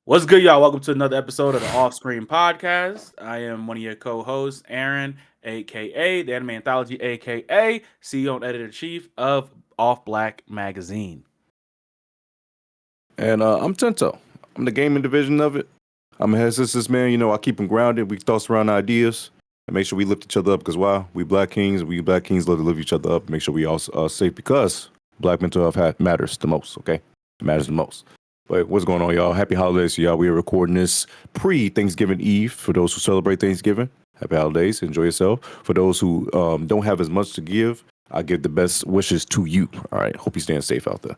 What's good, y'all? Welcome to another episode of the Off Screen Podcast. I am one of your co-hosts, Aran, aka the Anime Anthology, aka CEO and Editor-in-Chief of Off Black Magazine. And I'm Tento. I'm the gaming division of it. I'm a head sisters man. You know, I keep them grounded. We toss around ideas and make sure we lift each other up because, wow, we black kings love to lift each other up. Make sure we all safe because black mental health matters the most, okay? It matters the most. But what's going on, y'all? Happy holidays to y'all. We are recording this pre-Thanksgiving Eve for those who celebrate Thanksgiving. Happy holidays. Enjoy yourself. For those who don't have as much to give, I give the best wishes to you. All right. Hope you're staying safe out there.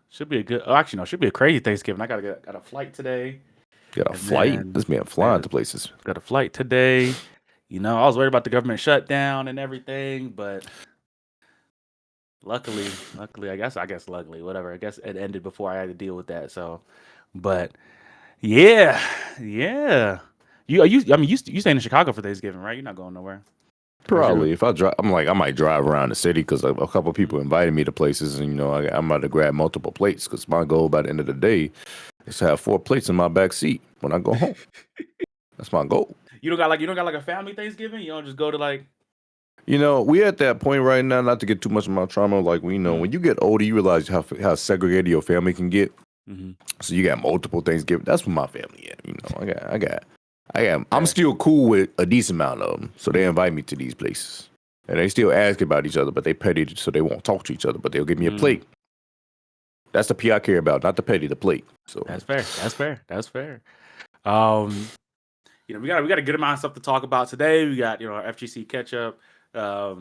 Should be a good. Oh, actually, no, should be a crazy Thanksgiving. I got a flight today. Got a flight? This man flying to places. Got a flight today. You know, I was worried about the government shutdown and everything, but luckily, I guess, whatever. I guess it ended before I had to deal with that. So, but yeah. You staying in Chicago for Thanksgiving, right? You're not going nowhere. Probably. If I drive, I might drive around the city because a couple of people invited me to places, and I'm about to grab multiple plates because my goal by the end of the day is to have 4 plates in my back seat when I go home. That's my goal. You don't got like a family Thanksgiving. You don't just go to like. We at that point right now. Not to get too much of my trauma. Like when you get older, you realize how segregated your family can get. Mm-hmm. So you got multiple Thanksgiving. That's what my family at. I'm still cool with a decent amount of them, so they invite me to these places, and they still ask about each other, but they petty, so they won't talk to each other, but they'll give me a plate. That's the P I care about, not the petty, the plate. So that's fair. We got a good amount of stuff to talk about today. We got our FGC catch up. Got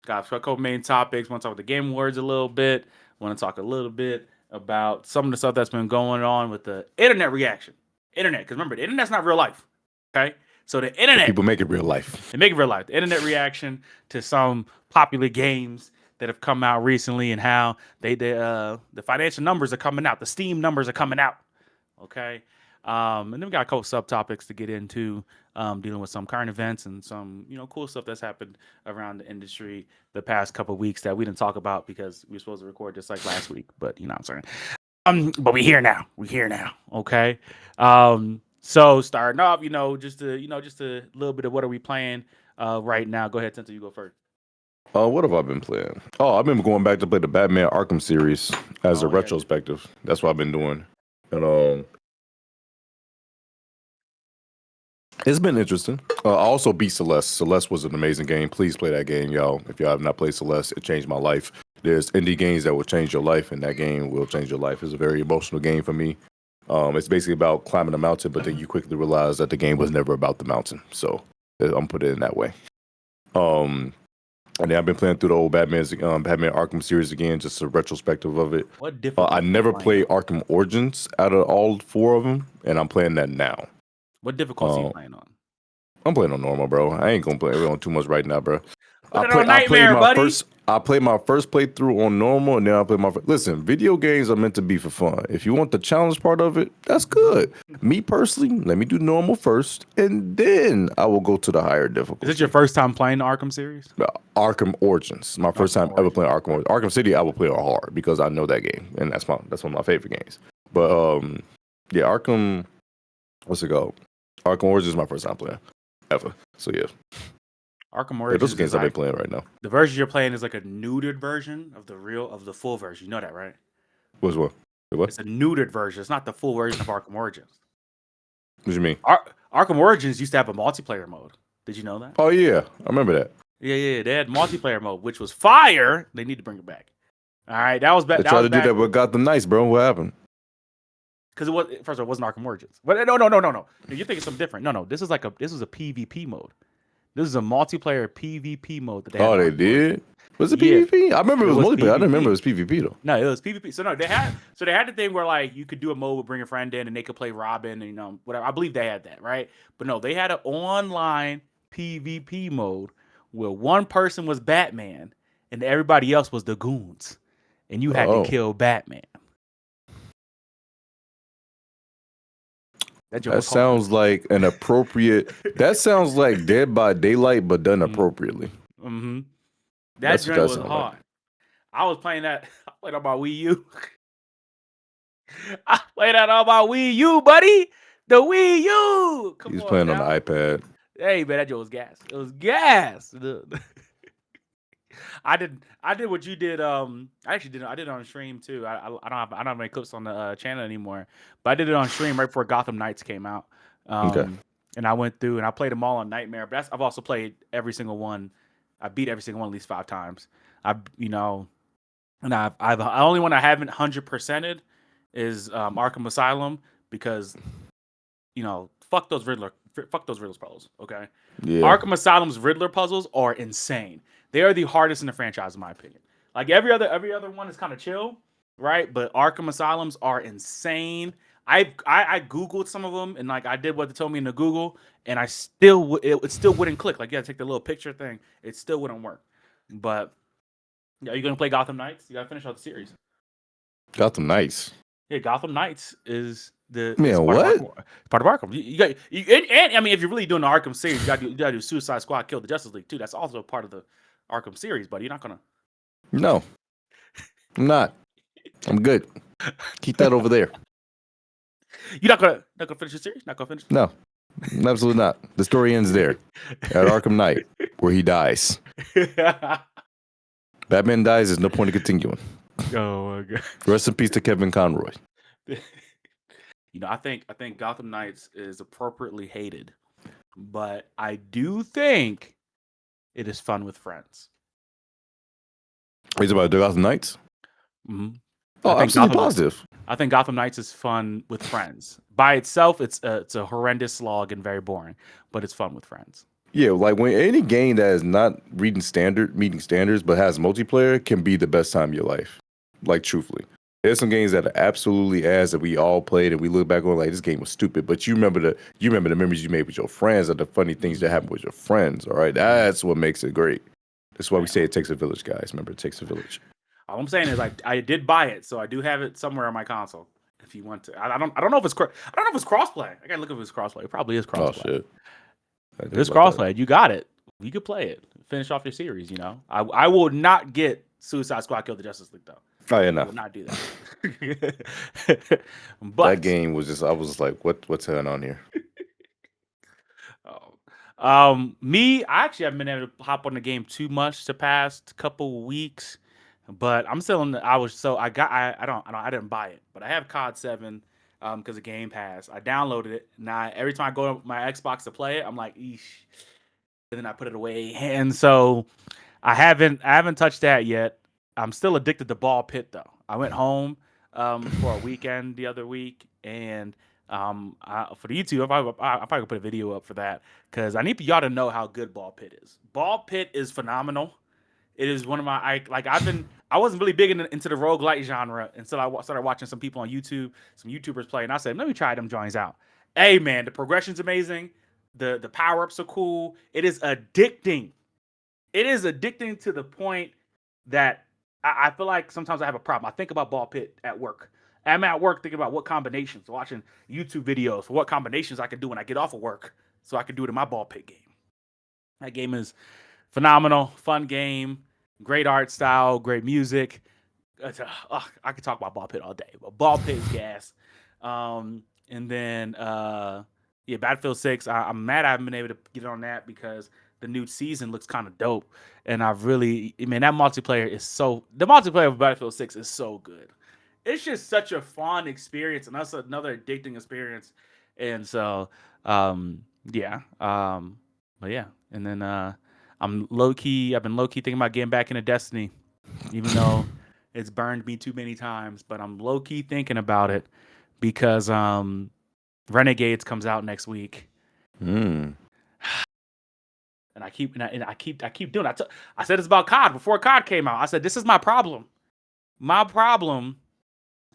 a couple main topics. Want to talk about the Game Awards a little bit. Want to talk a little bit about some of the stuff that's been going on with the internet reaction. Internet, because remember, the internet's not real life. Okay, so the internet, people make it real life. They make it real life. The internet reaction to some popular games that have come out recently, and how the financial numbers are coming out. The Steam numbers are coming out. Okay, and then we got a couple subtopics to get into, dealing with some current events and some cool stuff that's happened around the industry the past couple of weeks that we didn't talk about because we were supposed to record just like last week. But what I'm saying. But we're here now. Okay. So starting off, just a little bit of what are we playing right now. Go ahead, Tento, you go first. What have I been playing? Oh, I've been going back to play the Batman Arkham series as a retrospective. That's what I've been doing. And it's been interesting. I also beat Celeste. Celeste was an amazing game. Please play that game, y'all. If y'all have not played Celeste, it changed my life. There's indie games that will change your life, and that game will change your life. It's a very emotional game for me. It's basically about climbing a mountain, but then you quickly realize that the game was never about the mountain. So I'm put it in that way. And then I've been playing through the old Batman Arkham series again, just a retrospective of it. What difference? I never played Arkham Origins out of all 4 of them, and I'm playing that now. What difficulty are you playing on? I'm playing on normal, bro. I ain't gonna play on too much right now, bro. I played my first playthrough on normal, and then I played Listen, video games are meant to be for fun. If you want the challenge part of it, that's good. Me personally, let me do normal first, and then I will go to the higher difficulty. Is this your first time playing the Arkham series? Arkham Origins. My first time ever playing Arkham Origins. Arkham City, I will play on hard because I know that game, and that's one of my favorite games. But yeah, Arkham. What's it called? Arkham Origins is my first time playing ever. So yeah. Arkham Origins. Those games I've been playing right now. The version you're playing is like a neutered version of the full version. You know that, right? What's what? What? It's a neutered version. It's not the full version of Arkham Origins. What do you mean? Arkham Origins used to have a multiplayer mode. Did you know that? Oh yeah, I remember that. Yeah. They had multiplayer mode, which was fire. They need to bring it back. All right, that was bad. They tried to do that, but got them nice, bro. What happened? Because first of all, it wasn't Arkham Origins. But no. You're thinking something different. No. This was a PvP mode. This is a multiplayer PvP mode that they had. Oh, they did? Was it PvP? I remember it was multiplayer. I didn't remember it was PvP though. No, it was PvP. So they had the thing where like you could do a mode with bring a friend in and they could play Robin and whatever. I believe they had that, right? But no, they had an online PvP mode where one person was Batman and everybody else was the goons, and you had to kill Batman. That sounds like an appropriate. That sounds like Dead by Daylight, but done appropriately. Mm-hmm. That joint was hard. Like. I was playing that. I played on my Wii U. I played that on my Wii U, buddy. The Wii U. Come He's on playing on the now. iPad. Hey man, that joke was gas. It was gas. I did what you did. I actually did. I did it on stream too. I don't have any clips on the channel anymore, but I did it on stream right before Gotham Knights came out. Okay. And I went through and I played them all on Nightmare. But I've also played every single one. I beat every single one at least 5 times. And the only one I haven't 100%ed is Arkham Asylum because fuck those Riddler puzzles. Okay, Yeah. Arkham Asylum's Riddler puzzles are insane. They are the hardest in the franchise, in my opinion. Like every other one is kind of chill, right? But Arkham Asylums are insane. I googled some of them and like I did what they told me in the Google, and I still it still wouldn't click. Like you gotta take the little picture thing, it still wouldn't work. But yeah, are you gonna play Gotham Knights? You gotta finish out the series. Gotham Knights. Yeah, Gotham Knights is part of Arkham. And I mean, if you're really doing the Arkham series, you gotta do Suicide Squad, Kill the Justice League too. That's also part of the Arkham series, but you're not gonna. No, I'm not. I'm good. Keep that over there. You're not gonna finish the series. Not gonna finish. No, absolutely not. The story ends there at Arkham Knight, where he dies. Batman dies. There's no point in continuing. Oh my god. Rest in peace to Kevin Conroy. I think Gotham Knights is appropriately hated, but I do think it is fun with friends. He's about the Gotham Knights? Mm-hmm. Oh, absolutely positive. I think Gotham Knights is fun with friends. By itself, it's a horrendous slog and very boring, but it's fun with friends. Yeah, like when any game that is not meeting standards, but has multiplayer can be the best time of your life. Like truthfully, there's some games that are absolutely ass that we all played and we look back on like this game was stupid. But you remember the memories you made with your friends, or the funny things that happen with your friends. All right, that's what makes it great. That's why we say it takes a village, guys. Remember, it takes a village. All I'm saying is I did buy it, so I do have it somewhere on my console. If you want to, I don't know if it's crossplay. I gotta look if it's crossplay. It probably is crossplay. Oh shit, it's crossplay. You got it. You could play it. Finish off your series. I will not get Suicide Squad Kill the Justice League though. Oh yeah, no. I will not do that. But that game was just I was just like, what's going on here? Me, I actually haven't been able to hop on the game too much the past couple weeks, but I'm still in the. I didn't buy it, but I have COD 7 because of Game Pass. I downloaded it, and every time I go to my Xbox to play it, I'm like, eesh, and then I put it away, and so I haven't touched that yet. I'm still addicted to Ball Pit though. I went home for a weekend the other week, and for the YouTube, I probably put a video up for that because I need y'all to know how good Ball Pit is. Ball Pit is phenomenal. It is one of my I wasn't really big into the roguelite genre until I started watching some people on YouTube, some YouTubers play, and I said, let me try them joints out. Hey man, the progression's amazing. The power ups are cool. It is addicting. It is addicting to the point that I feel like sometimes I have a problem. I think about Ball Pit at work. I'm at work thinking about what combinations, watching YouTube videos for what combinations I can do when I get off of work so I can do it in my Ball Pit game. That game is phenomenal, fun game, great art style, great music. I could talk about Ball Pit all day, but Ball Pit is gas. And then, Battlefield 6, I'm mad I haven't been able to get on that because the new season looks kind of dope. And that multiplayer is the multiplayer of Battlefield 6 is so good. It's just such a fun experience, and that's another addicting experience. And so, but yeah. And then I've been low key thinking about getting back into Destiny, even though it's burned me too many times. But I'm low key thinking about it because Renegades comes out next week. And I keep doing it. I said this about COD before COD came out. I said this is my problem. My problem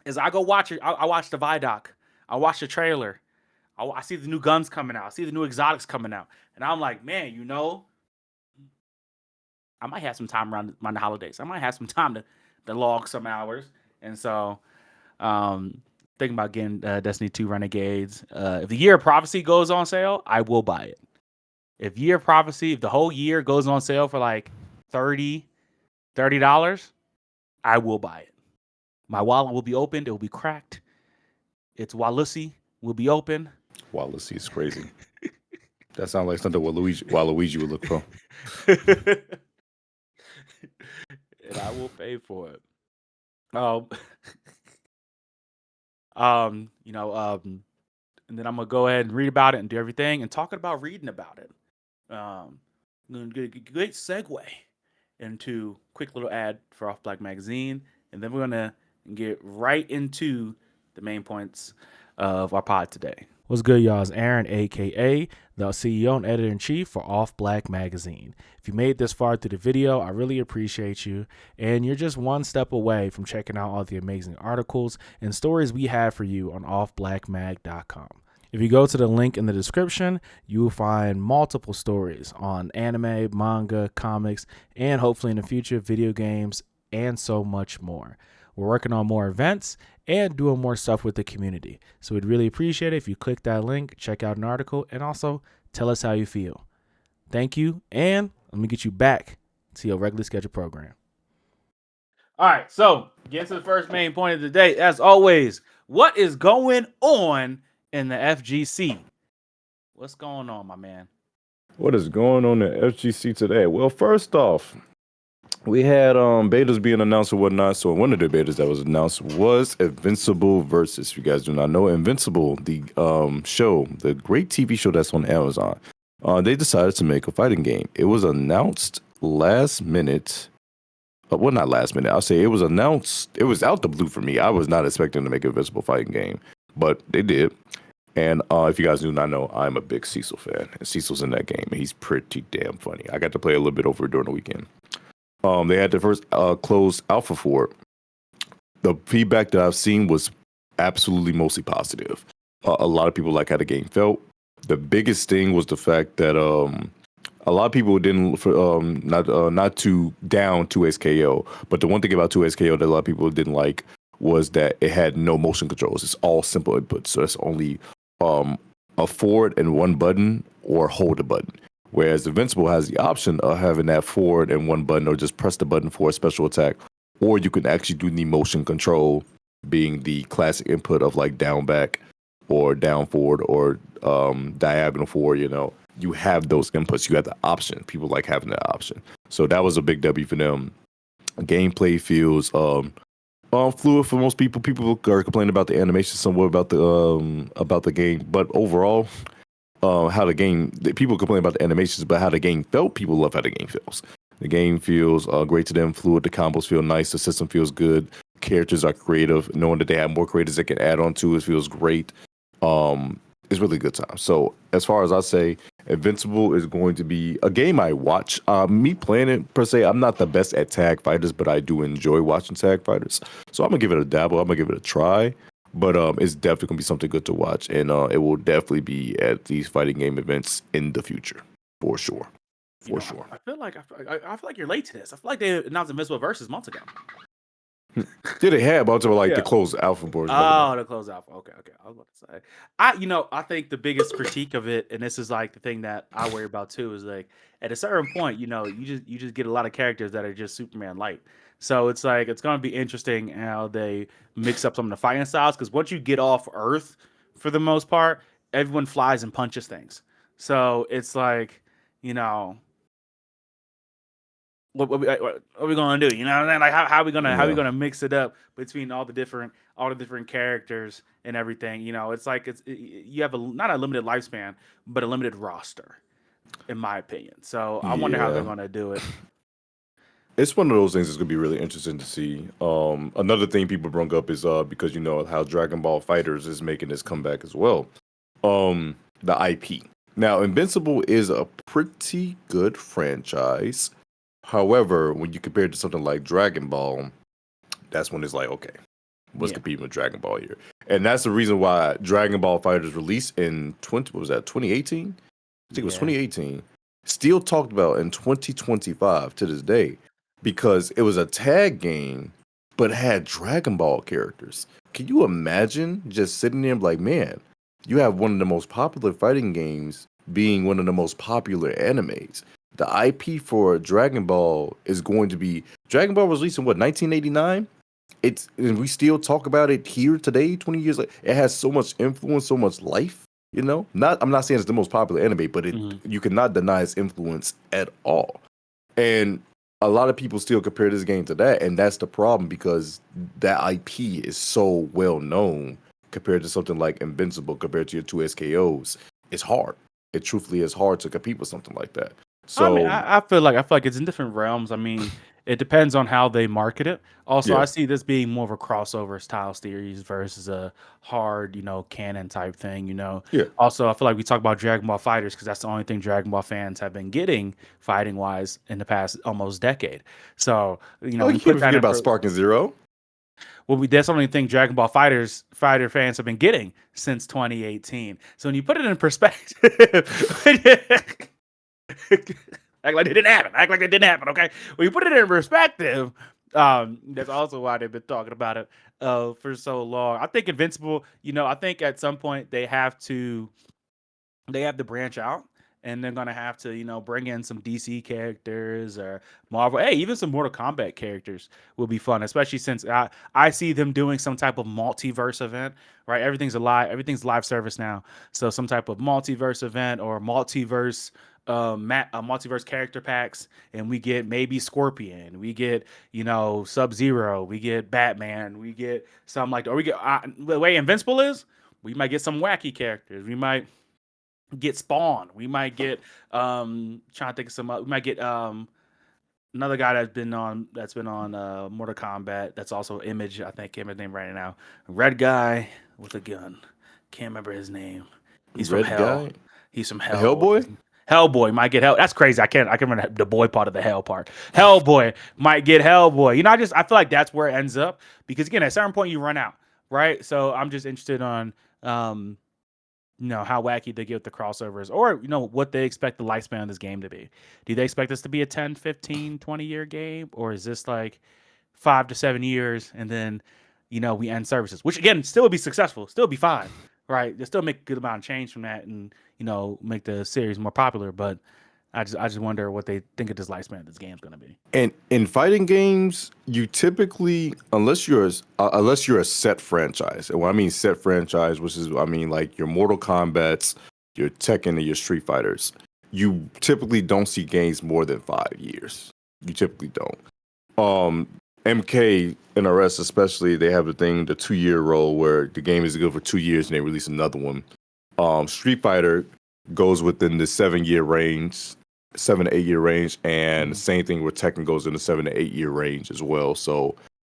is I go watch it. I watch the Vidoc. I watch the trailer. I see the new guns coming out. I see the new exotics coming out, and I'm like, man, I might have some time around the holidays. I might have some time to log some hours, and so thinking about getting Destiny 2 Renegades. If the Year of Prophecy goes on sale, I will buy it. If the whole year goes on sale for like $30, I will buy it. My wallet will be opened. It will be cracked. It's Waluigi will be open. Wallace is crazy. That sounds like something Waluigi would look for. And I will pay for it. You know, and then I'm gonna go ahead and read about it and do everything and talking about reading about it. Great segue into quick little ad for Off Black Magazine, and then we're gonna get right into the main points of our pod today. What's good, y'all? It's Aran, aka the CEO and editor-in-chief for Off Black Magazine. If you made this far through the video, I really appreciate you, and you're just one step away from checking out all the amazing articles and stories we have for you on offblackmag.com. If you go to the link in the description, you will find multiple stories on anime, manga, comics, and hopefully in the future, video games, and so much more. We're working on more events and doing more stuff with the community. So we'd really appreciate it if you click that link, check out an article, and also tell us how you feel. Thank you, and let me get you back to your regularly scheduled program. All right, so get to the first main point of the day. As always, what is going on in the FGC? What's going on, my man? What is going on in FGC today? Well, first off, we had betas being announced and whatnot. So one of the betas that was announced was Invincible Versus. If you guys do not know, Invincible, the show, the great TV show that's on Amazon, they decided to make a fighting game. It was announced last minute. Well, not last minute. I'll say it was announced. It was out the blue for me. I was not expecting to make an Invincible fighting game, but they did. And if you guys do not know, I'm a big Cecil fan. And Cecil's in that game. And he's pretty damn funny. I got to play a little bit over during the weekend. They had the first closed alpha for it. The feedback that I've seen was absolutely mostly positive. A lot of people like how the game felt. The biggest thing was the fact that a lot of people didn't not too down 2XKO, but the one thing about 2XKO that a lot of people didn't like was that it had no motion controls. It's all simple inputs, so it's only a forward and one button or hold a button. Whereas Invincible has the option of having that forward and one button, or just press the button for a special attack, or you can actually do the motion control, being the classic input of like down back or down forward or diagonal forward. You know, you have those inputs. You have the option. People like having that option. So that was a big W for them. Gameplay feels fluid for most people. People are complaining about the animation, somewhat about the game, but overall, how the game, people complain about the animations, but how the game felt, people love how the game feels. The game feels great to them, fluid. The combos feel nice. The system feels good. Characters are creative. Knowing that they have more creators they can add on to it feels great. It's really a good time. So as far as I say, Invincible is going to be a game I watch. Me playing it per se, I'm not the best at tag fighters, but I do enjoy watching tag fighters. So I'm gonna give it a dabble. I'm gonna give it a try. But it's definitely gonna be something good to watch, and it will definitely be at these fighting game events in the future, for sure. For sure. I feel like you're late to this. I feel like they announced Invincible Versus months ago. Did they have about the closed alpha boards? Oh, the closed alpha. Okay. I was about to say, I think the biggest critique of it, and this is like the thing that I worry about too, is like at a certain point, you just get a lot of characters that are just Superman light. So it's like it's gonna be interesting how they mix up some of the fighting styles, because once you get off Earth, for the most part, everyone flies and punches things. So it's like, what are we gonna do? You know what I'm saying? Like how are we gonna mix it up between all the different characters and everything? It's like you have not a limited lifespan, but a limited roster, in my opinion. So I wonder how they're gonna do it. It's one of those things that's gonna be really interesting to see. Another thing people bring up is because how Dragon Ball Fighters is making this comeback as well. The IP. Now, Invincible is a pretty good franchise. However, when you compare it to something like Dragon Ball, that's when it's like, okay, what's competing with Dragon Ball here? And that's the reason why Dragon Ball Fighters released in 2018? I think it was 2018. Still talked about in 2025 to this day, because it was a tag game, but had Dragon Ball characters. Can you imagine just sitting there like, man, you have one of the most popular fighting games being one of the most popular animes. The IP for Dragon Ball is going to be... Dragon Ball was released in, 1989? and we still talk about it here today, 20 years later. It has so much influence, so much life. I'm not saying it's the most popular anime, but you cannot deny its influence at all. And a lot of people still compare this game to that, and that's the problem because that IP is so well known compared to something like Invincible, compared to your two SKOs. It's hard. It truthfully is hard to compete with something like that. I mean, So I feel like it's in different realms. I mean, it depends on how they market it. Also, I yeah, see this being more of a crossover style series versus a hard, canon type thing. yeah. Also, I feel like we talk about Dragon Ball Fighters because that's the only thing Dragon Ball fans have been getting fighting wise in the past almost decade. So, Oh, when you you can't put that forget in, about Spark and Zero. that's the only thing Dragon Ball fighter fans have been getting since 2018. So when you put it in perspective. Act like it didn't happen. Act like it didn't happen. Okay. When you put it in perspective, that's also why they've been talking about it for so long. I think Invincible. I think at some point they have to branch out. And they're gonna have to, bring in some DC characters or Marvel. Hey, even some Mortal Kombat characters will be fun, especially since I see them doing some type of multiverse event. Right, everything's live service now. So some type of multiverse event or multiverse character packs, and we get maybe Scorpion, we get Sub Zero, we get Batman, we get something like that. Or we get the way Invincible is, we might get some wacky characters. We might get Spawn. We might get trying to think of some. We might get another guy that's been on Mortal Kombat. That's also Image. I think can't remember his name right now. Red guy with a gun. Can't remember his name. He's from Red Hell. guy, He's from a Hell. Hellboy. Hellboy might get Hell. That's crazy. I can remember the boy part of the Hell part. Hellboy might get Hellboy. I feel like that's where it ends up because again, at a certain point you run out, right? So I'm just interested on how wacky they get with the crossovers or what they expect the lifespan of this game to be. Do they expect this to be a 10, 15, 20-year game, or is this like 5 to 7 years and then we end services, which again still would be successful, still be fine, right? They still make a good amount of change from that and make the series more popular, but I just wonder what they think of this lifespan of this game's going to be. And in fighting games, you typically, unless you're a set franchise, and when I mean set franchise, which is I mean like your Mortal Kombat's, your Tekken, and your Street Fighters, you typically don't see games more than 5 years. You typically don't. MK and RS especially, they have the 2-year rule where the game is good for 2 years and they release another one. Street Fighter goes within the 7-year range. 7 to 8 year range, and the same thing with Tekken goes in the 7 to 8 year range as well. So,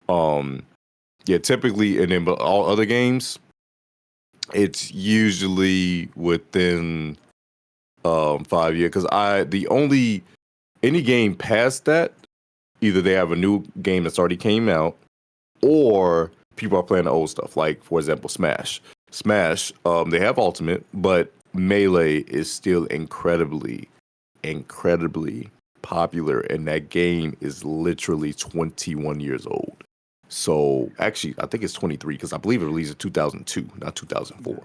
yeah, typically, and then but all other games, it's usually within 5 years. Because any game past that, either they have a new game that's already came out, or people are playing the old stuff. Like for example, Smash. They have Ultimate, but Melee is still incredibly popular, and that game is literally 21 years old. So actually, I think it's 23 because I believe it released in 2002, not 2004.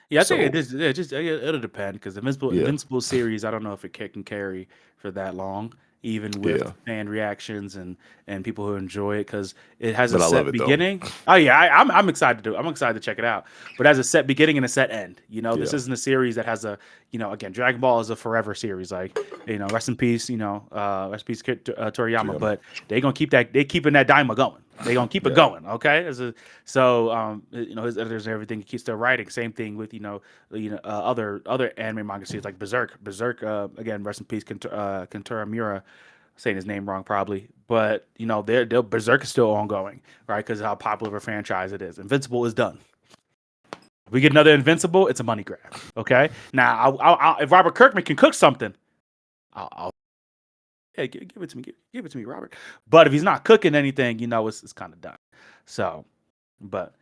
Yeah, I think So it'll depend because yeah, Invincible series, I don't know if it can carry for that long, even with yeah, fan reactions and people who enjoy it because it has a but I love set it though. beginning. Oh yeah, I'm excited to I'm excited to check it out. But it has a set beginning and a set end. This Yeah, isn't a series that has a again Dragon Ball is a forever series. Like rest in peace, rest in peace Toriyama. yeah, But they keeping that Daima going. They gonna keep it yeah, going, okay? His editors and everything keeps still writing. Same thing with other anime manga series like Berserk. Berserk, again, rest in peace, Kentaro Miura. Saying his name wrong probably, but they're Berserk is still ongoing, right? Because of how popular of a franchise it is. Invincible is done. If we get another Invincible, it's a money grab. Okay. Now, if Robert Kirkman can cook something, I'll yeah, give it to me. Give it to me, Robert. But if he's not cooking anything, it's kind of done. So, but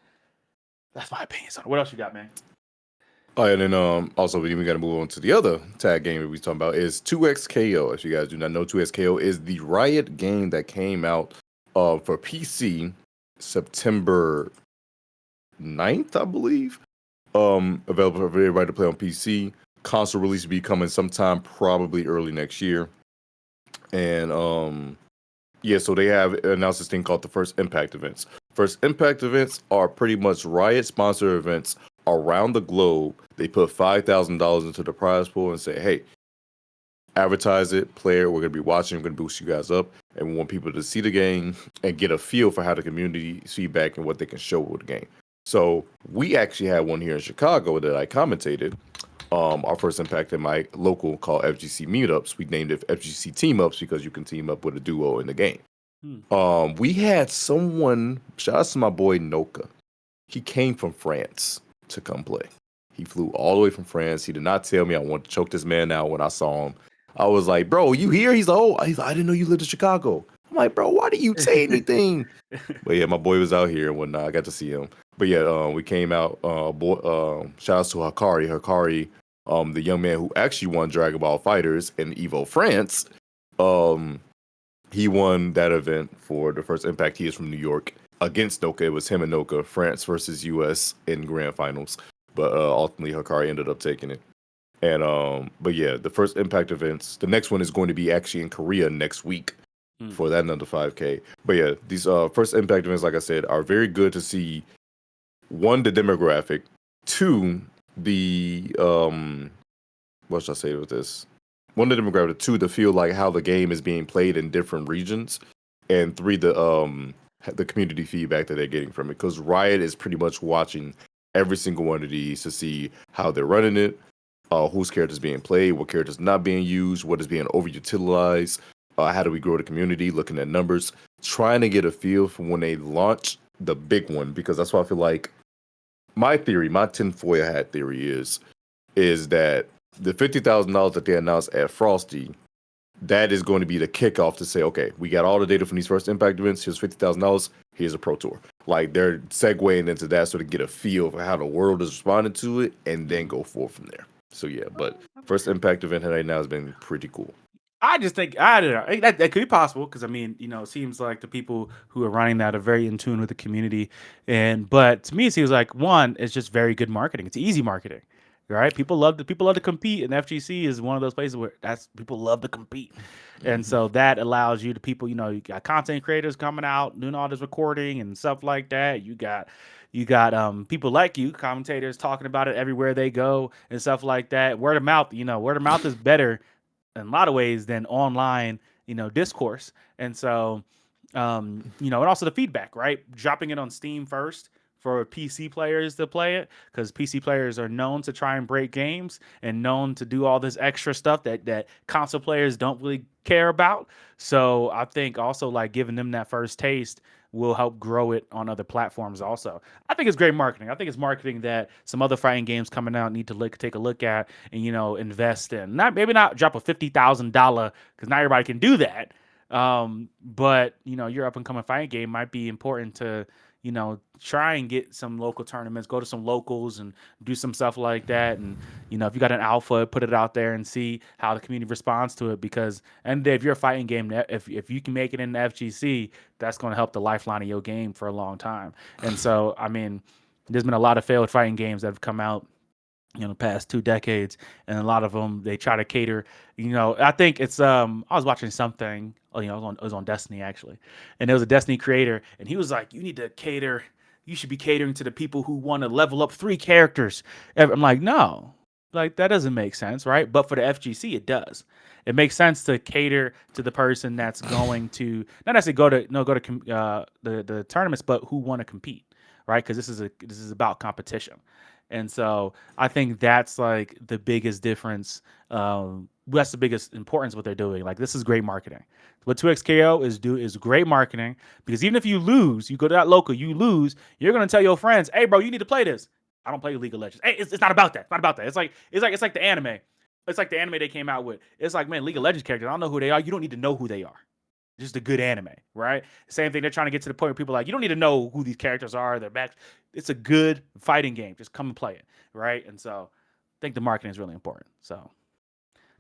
that's my opinion. So, what else you got, man? Oh, and then also we got to move on to the other tag game that we talking about is 2XKO. If you guys do not know, 2XKO is the Riot game that came out for PC September 9th, I believe. Available for everybody to play on PC. Console release will be coming sometime probably early next year. And yeah, so they have announced this thing called the First Impact events. First Impact events are pretty much Riot sponsored events around the globe. They put $5,000 into the prize pool and say, hey, advertise it, play it. We're going to be watching. We're going to boost you guys up. And we want people to see the game and get a feel for how the community feedback and what they can show with the game. So we actually had one here in Chicago that I commentated. Our first Impact in my local called FGC Meetups. We named it FGC Team Ups because you can team up with a duo in the game. We had someone, shout out to my boy Noka. He came from France to come play. He flew all the way from France. He did not tell me I wanted to choke this man out when I saw him. I was like, bro, you here? He's like, oh, I didn't know you lived in Chicago. I'm like, bro, why didn't you say anything? But yeah, my boy was out here and whatnot. I got to see him. But yeah, we came out. Shout out to Hakari. Hakari, the young man who actually won Dragon Ball Fighters in Evo France. He won that event for the first Impact. He is from New York. Against Noka, it was him and Noka, France versus US in grand finals. But ultimately, Hakari ended up taking it. And but yeah, the first Impact events. The next one is going to be actually in Korea next week for that another 5K. But yeah, these first Impact events, like I said, are very good to see. One, the demographic. Two, the what should I say with this? One, the demographic. Two, the feel like how the game is being played in different regions. And three, the community feedback that they're getting from it. Because Riot is pretty much watching every single one of these to see how they're running it, whose characters being played, what characters not being used, what is being overutilized, how do we grow the community, looking at numbers, trying to get a feel for when they launch the big one. Because that's why I feel like my theory, my tinfoil hat theory is that the $50,000 that they announced at Frosty, that is going to be the kickoff to say, okay, we got all the data from these first Impact events. Here's $50,000. Here's a Pro Tour. Like they're segueing into that so to get a feel for how the world is responding to it and then go forward from there. So yeah, but first Impact event right now has been pretty cool. I just think I don't know that could be possible because I mean, you know, it seems like the people who are running that are very in tune with the community, but to me, it seems like one, it's just very good marketing. It's easy marketing, right? People love to compete, and FGC is one of those places where people love to compete, and so that allows you to people. You know, you got content creators coming out doing all this recording and stuff like that. You got people like you, commentators talking about it everywhere they go and stuff like that. Word of mouth, word of mouth is better in a lot of ways than online, discourse. And so, and also the feedback, right? Dropping it on Steam first for PC players to play it, because PC players are known to try and break games and known to do all this extra stuff that console players don't really care about. So I think also like giving them that first taste will help grow it on other platforms also. I think it's great marketing. I think it's marketing that some other fighting games coming out need to take a look at and, invest in. Maybe not drop a $50,000 because not everybody can do that. But, your up and coming fighting game might be important to, try and get some local tournaments, go to some locals and do some stuff like that. And, if you got an alpha, put it out there and see how the community responds to it. Because end of the day, if you're a fighting game, if you can make it in the FGC, that's going to help the lifeline of your game for a long time. And so, I mean, there's been a lot of failed fighting games that have come out the past 2 decades, and a lot of them they try to cater. I think it's I was watching something. I was on Destiny actually, and there was a Destiny creator, and he was like, "You need to cater. You should be catering to the people who want to level up 3 characters." I'm like, no, like that doesn't make sense, right? But for the FGC, it does. It makes sense to cater to the person that's going to not necessarily go to the tournaments, but who want to compete, right? Because this is about competition. And so I think that's like the biggest difference. That's the biggest importance what they're doing. Like this is great marketing. What 2XKO is great marketing, because even if you lose, you go to that local, you lose, you're gonna tell your friends, "Hey, bro, you need to play this." I don't play League of Legends. Hey, it's not about that. It's not about that. It's like the anime. It's like the anime they came out with. It's like, man, League of Legends characters. I don't know who they are. You don't need to know who they are. Just a good anime, right? Same thing. They're trying to get to the point where people are like, you don't need to know who these characters are. Their backs. It's a good fighting game. Just come and play it, right? And so, I think the marketing is really important. So,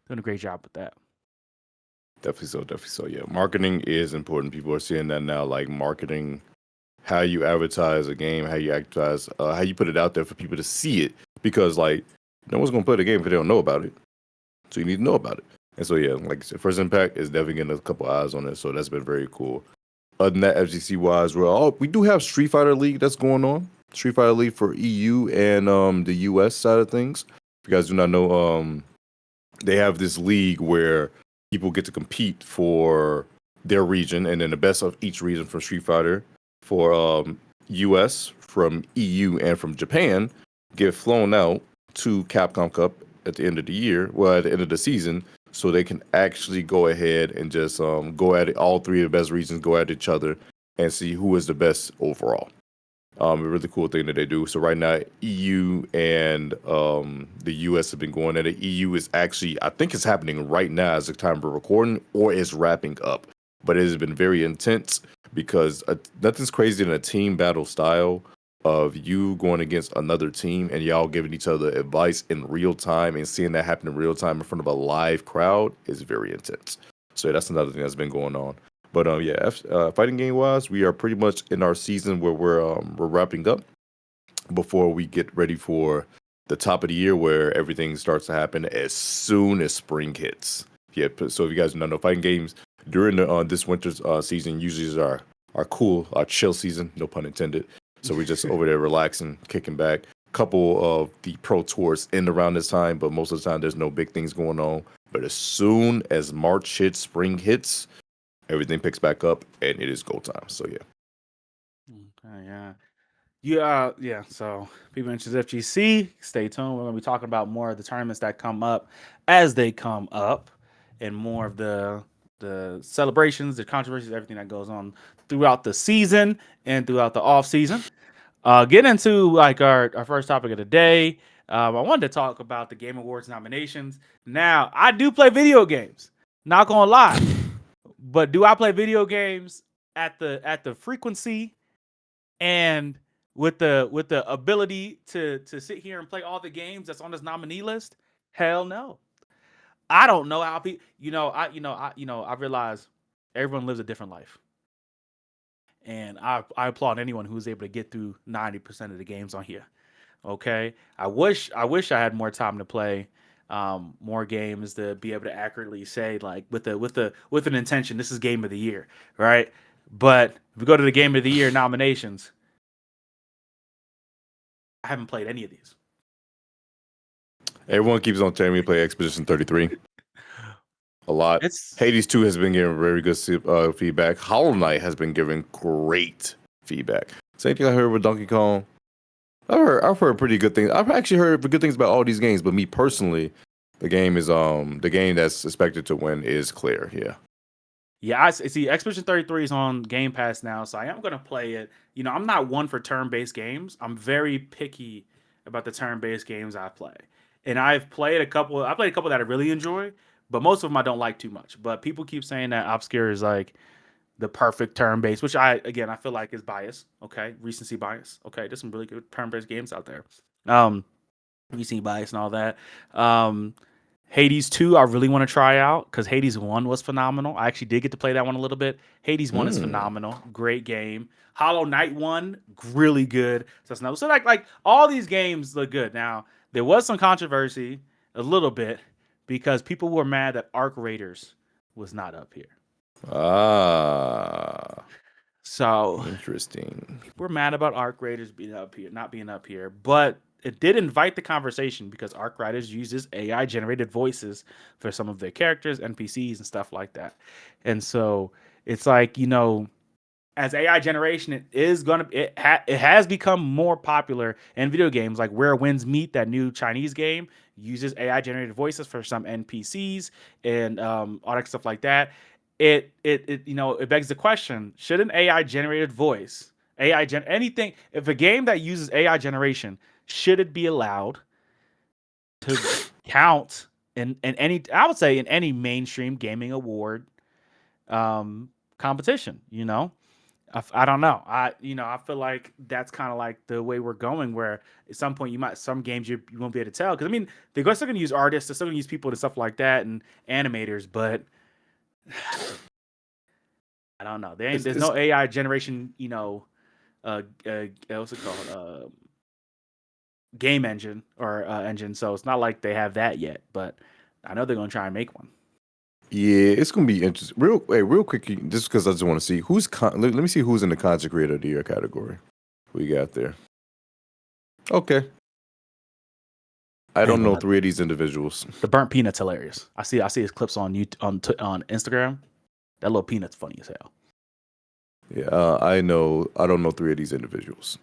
doing a great job with that. Definitely so. Yeah, marketing is important. People are seeing that now. Like marketing, how you advertise a game, how you advertise, how you put it out there for people to see it. Because like, no one's gonna play the game if they don't know about it. So you need to know about it. And so yeah, like I said, First Impact is definitely getting a couple eyes on it. So that's been very cool. other than that, FGC wise, we do have Street Fighter League that's going on. Street Fighter League for EU and the US side of things. If you guys do not know, they have this league where people get to compete for their region, and then the best of each region from Street Fighter for US, from EU, and from Japan get flown out to Capcom Cup at the end of the year, well, at the end of the season, so they can actually go ahead and just go at it. All three of the best regions go at each other and see who is the best overall. A really cool thing that they do. So right now, EU and the US have been going at it. EU is actually, I think it's happening right now as the time we're recording, or it's wrapping up. But it has been very intense because nothing's crazy than a team battle style of you going against another team and y'all giving each other advice in real time, and seeing that happen in real time in front of a live crowd is very intense. So that's another thing that's been going on. But fighting game wise, we are pretty much in our season where we're wrapping up before we get ready for the top of the year, where everything starts to happen as soon as spring hits. Yeah, so if you guys don't know, fighting games during this winter's season usually is our cool, our chill season, no pun intended. So we're just over there relaxing, kicking back. Couple of the pro tours end around this time, but most of the time there's no big things going on. But as soon as March hits, spring hits, everything picks back up, and it is go time. So yeah. Okay, yeah. So people mentioned FGC. Stay tuned. We're gonna be talking about more of the tournaments that come up as they come up, and more of the celebrations, the controversies, everything that goes on throughout the season and throughout the off season. Get into like our first topic of the day. I wanted to talk about the Game Awards nominations. Now, I do play video games. Not gonna lie, but do I play video games at the frequency and with the ability to sit here and play all the games that's on this nominee list? Hell no. I don't know how people. I realize everyone lives a different life, and I applaud anyone who's able to get through 90% of the games on here. Okay, I wish I had more time to play more games to be able to accurately say like with an intention, this is game of the year, right? But if we go to the game of the year nominations, I haven't played any of these. Everyone keeps on telling me to play Expedition 33 a lot. Hades 2 has been giving very good feedback. Hollow Knight has been giving great feedback. Same thing I heard with Donkey Kong. I've heard pretty good things. I've actually heard good things about all these games, but me personally, the game that's expected to win is clear. Yeah. Yeah, I see. Expedition 33 is on Game Pass now, so I am gonna play it. I'm not one for turn-based games. I'm very picky about the turn-based games I play, and I've played a couple. I played a couple that I really enjoy, but most of them I don't like too much. But people keep saying that Obscure is like the perfect turn-based, which I feel like is bias. Okay, recency bias. Okay, there's some really good turn-based games out there. Recency bias and all that. Hades 2, I really want to try out because Hades 1 was phenomenal. I actually did get to play that one a little bit. Hades 1 is phenomenal. Great game. Hollow Knight 1, really good. So like all these games look good. Now, there was some controversy a little bit because people were mad that Arc Raiders was not up here. So interesting. We're mad about Arc Raiders not being up here, but it did invite the conversation because Arc Raiders uses AI generated voices for some of their characters, NPCs, and stuff like that. And so it's like, as AI generation, it has become more popular in video games, like Where Winds Meet, that new Chinese game, uses AI generated voices for some NPCs and all that stuff like that. It begs the question: should an AI generated voice, anything, if a game that uses AI generation, should it be allowed to count in any? I would say in any mainstream gaming award competition. I don't know. I feel like that's kind of like the way we're going, where at some point some games you won't be able to tell. Because they're still going to use artists, they're still going to use people and stuff like that, and animators, but I don't know. There's no AI generation, what's it called? Game engine or engine. So it's not like they have that yet, but I know they're going to try and make one. Yeah, it's gonna be interesting. Real quick, just because I just want to see who's. Let me see who's in the content creator of the year category. Who you got there? Okay, I don't know 3 of these individuals. The burnt peanut's hilarious. I see his clips on on Instagram. That little peanut's funny as hell. Yeah, I don't know 3 of these individuals.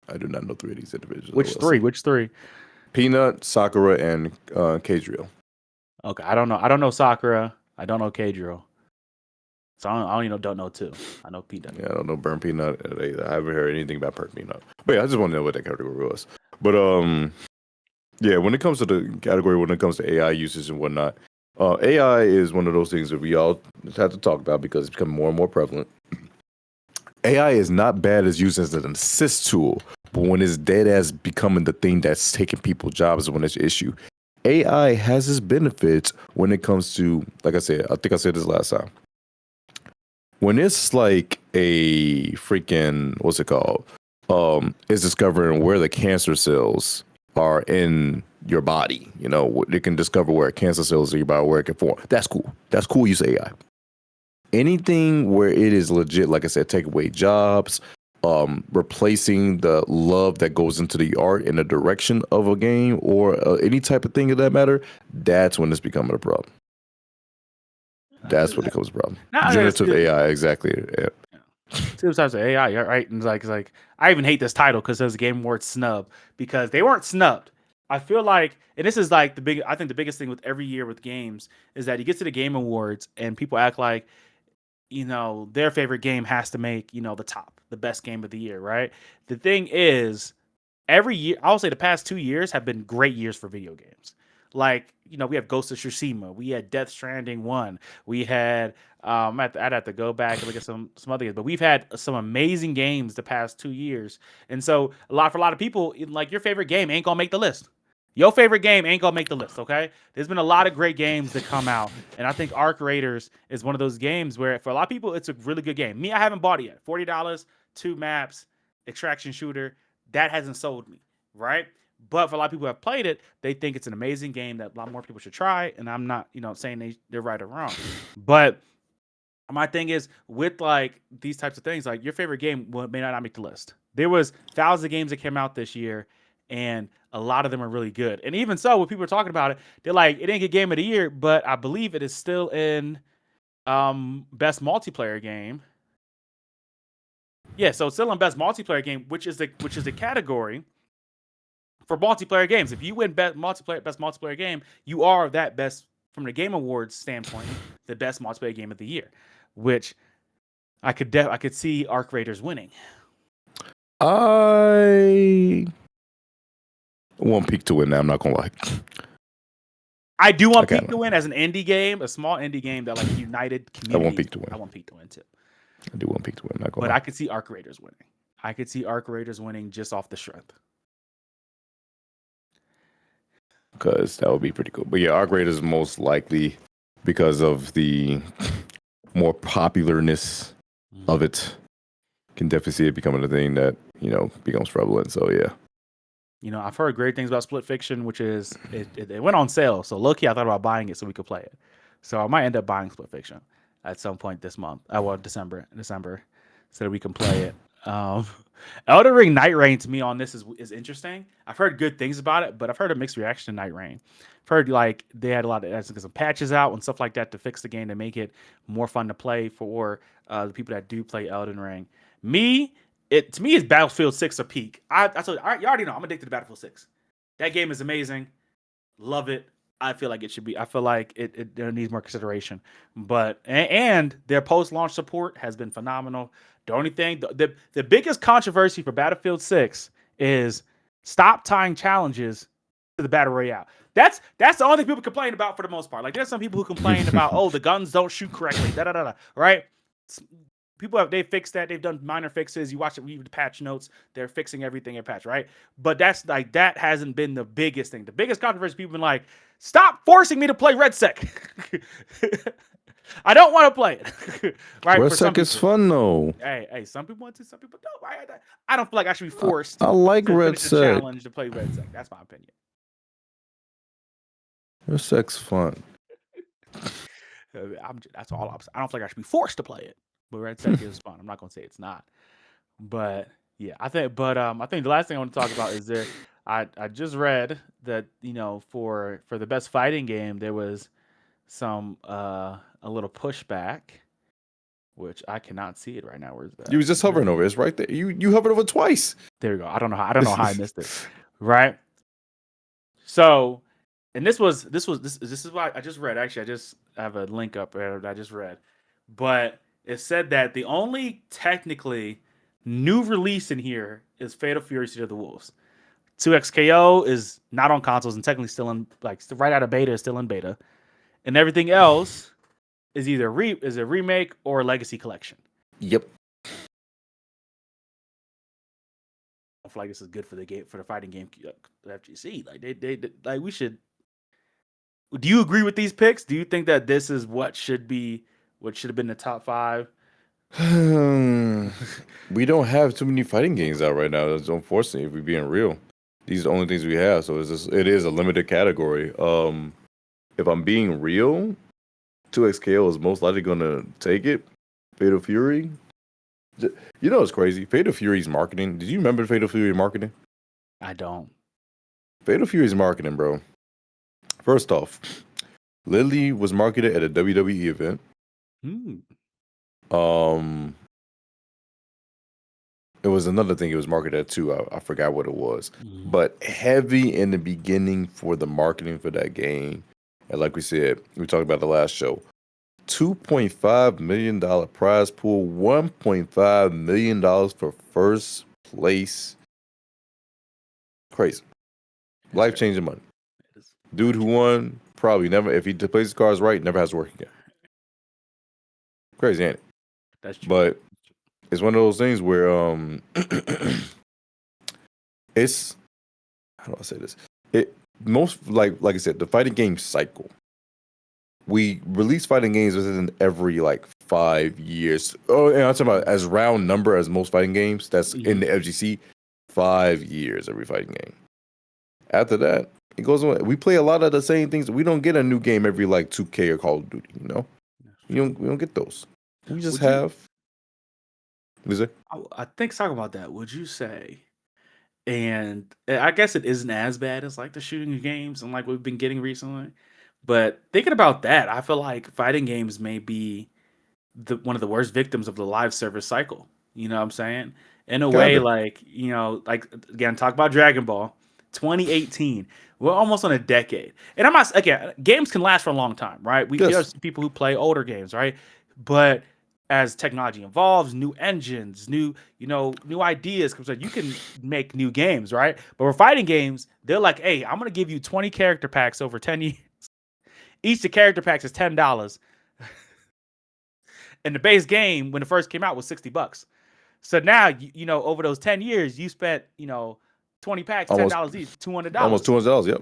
I do not know 3 of these individuals. Which three? Peanut, Sakura, and Kadriel. Okay, I don't know Sakura. I don't know Kadriel. So I don't know two. I know Peanut. Yeah, I don't know Burnt Peanut. I haven't heard anything about Burnt Peanut. But yeah, I just want to know what that category was. But yeah, when it comes to the category, when it comes to AI usage and whatnot, AI is one of those things that we all have to talk about because it's becoming more and more prevalent. AI is not bad as used as an assist tool, but when it's dead as becoming the thing that's taking people's jobs is when it's an issue. AI has its benefits when it comes to, like I said, I think I said this last time. When it's like a freaking, what's it called? It's discovering where the cancer cells are in your body. You know, it can discover where cancer cells are in your body, where it can form. That's cool. That's cool use of AI. Anything where it is legit, like I said, take away jobs, replacing the love that goes into the art and the direction of a game or any type of thing of that matter, that's when it's becoming a problem. That's what becomes a problem. Generative AI, exactly. Yeah. Two types of AI, right? And it's like I even hate this title because there's a Game Awards snub because they weren't snubbed. I feel like, and this is like I think the biggest thing with every year with games is that you get to the Game Awards and people act like, their favorite game has to make, the best game of the year, right? The thing is, every year, I'll say the past 2 years have been great years for video games. Like, we have Ghost of Tsushima, we had Death Stranding 1, we had I'd have to go back and look at some other games, but we've had some amazing games the past 2 years. And so for a lot of people, like, your favorite game ain't gonna make the list. Your favorite game ain't gonna make the list, okay? There's been a lot of great games that come out, and I think Arc Raiders is one of those games where for a lot of people it's a really good game. Me, I haven't bought it yet. $40, 2 maps, extraction shooter, that hasn't sold me, right? But for a lot of people who have played it, they think it's an amazing game that a lot more people should try. And I'm not, saying they're right or wrong. But my thing is with like these types of things, like your favorite game may not make the list. There was thousands of games that came out this year, and a lot of them are really good. And even so, when people are talking about it, they're like, it didn't get game of the year, but I believe it is still in best multiplayer game. Yeah, so it's still in best multiplayer game, which is the category for multiplayer games. If you win best multiplayer game, you are that best from the Game Awards standpoint, the best multiplayer game of the year, which I could see Arc Raiders winning. I want Peak to win now. I'm not gonna lie. I do want Peak to win as an indie game, a small indie game that like united community. I want Peak to win. I want Peak to win too. I do want Peak to win. Not gonna but lie. I could see Arc Raiders winning. I could see Arc Raiders winning just off the strength. Because that would be pretty cool. But yeah, Arc Raiders is most likely because of the more popularness of it. Can definitely see it becoming a thing that, becomes prevalent. So yeah. I've heard great things about Split Fiction, which is it went on sale. So low-key, I thought about buying it so we could play it. So I might end up buying Split Fiction at some point this month. December, so that we can play it. Elden Ring Night Rain to me on this is interesting. I've heard good things about it, but I've heard a mixed reaction to Night Rain. I've heard like they had a lot of some patches out and stuff like that to fix the game to make it more fun to play for the people that do play Elden Ring. To me, it's Battlefield 6 or peak. I told you, you already know I'm addicted to Battlefield 6. That game is amazing. Love it. I feel like it should be. I feel like it needs more consideration. But and their post-launch support has been phenomenal. The only thing, the biggest controversy for Battlefield 6 is stop tying challenges to the Battle Royale. That's the only thing people complain about for the most part. Like there's some people who complain about, the guns don't shoot correctly, right? They fixed that. They've done minor fixes. You watch it, read the patch notes. They're fixing everything in patch, right? But that hasn't been the biggest thing. The biggest controversy, people have been like, stop forcing me to play RedSec. I don't want to play it. Right? RedSec is fun though. Hey, some people want to, some people don't. Right? I don't feel like I should be forced. I like RedSec. Challenge to play RedSec. That's my opinion. RedSec's fun. That's all I'm saying. I don't feel like I should be forced to play it, but Red Tech is fun. I'm not gonna say it's not, but yeah, I think. But I think the last thing I want to talk about is there. I just read that for the best fighting game there was some a little pushback, which I cannot see it right now. Where's that? You was just hovering over. It's right there. You hovered over twice. There we go. I don't know how I missed it. Right. So, and this is why I just read. Actually, I just have a link up there that I just read, but it said that the only technically new release in here is Fatal Fury Seed of the Wolves. 2XKO is not on consoles and technically still in right out of beta, is still in beta, and everything else is either a remake or a legacy collection. Yep. I feel like this is good for the game, for the fighting game FGC. Like they like we should. Do you agree with these picks? Do you think that this is what should have been the top 5? We don't have too many fighting games out right now. That's unfortunately, if we're being real. These are the only things we have, so it is a limited category. If I'm being real, 2XKO is most likely going to take it. Fatal Fury. You know what's crazy? Fatal Fury's marketing. Did you remember Fatal Fury marketing? I don't. Fatal Fury's marketing, bro. First off, Lily was marketed at a WWE event. It was another thing it was marketed at too. I forgot what it was. But heavy in the beginning for the marketing for that game. And like we said, we talked about the last show. $2.5 million prize pool, $1.5 million for first place. Crazy. Life-changing money. Dude who won, probably never, if he plays his cards right, never has to work again. Crazy, ain't it? That's true. But it's one of those things where it's, how do I say this? Like I said, the fighting game cycle. We release fighting games within every 5 years. Oh, and I'm talking about as round number as most fighting games. That's in the FGC, 5 years every fighting game. After that, it goes on. We play a lot of the same things. We don't get a new game every 2K or Call of Duty. We don't get those. We just have. Is it? I think talking about that. Would you say? And I guess it isn't as bad as the shooting games and we've been getting recently. But thinking about that, I feel like fighting games may be one of the worst victims of the live service cycle. You know what I'm saying? In a way, again, talk about Dragon Ball, 2018. We're almost on a decade. And I'm not, again, games can last for a long time, right? There's people who play older games, right? But as technology evolves, new engines, new ideas, you can make new games, right? But for fighting games, they're like, hey, I'm going to give you 20 character packs over 10 years. Each the character packs is $10. And the base game, when it first came out, was $60. So now, over those 10 years, you spent, 20 packs, $10 each, $200. Almost $200, yep.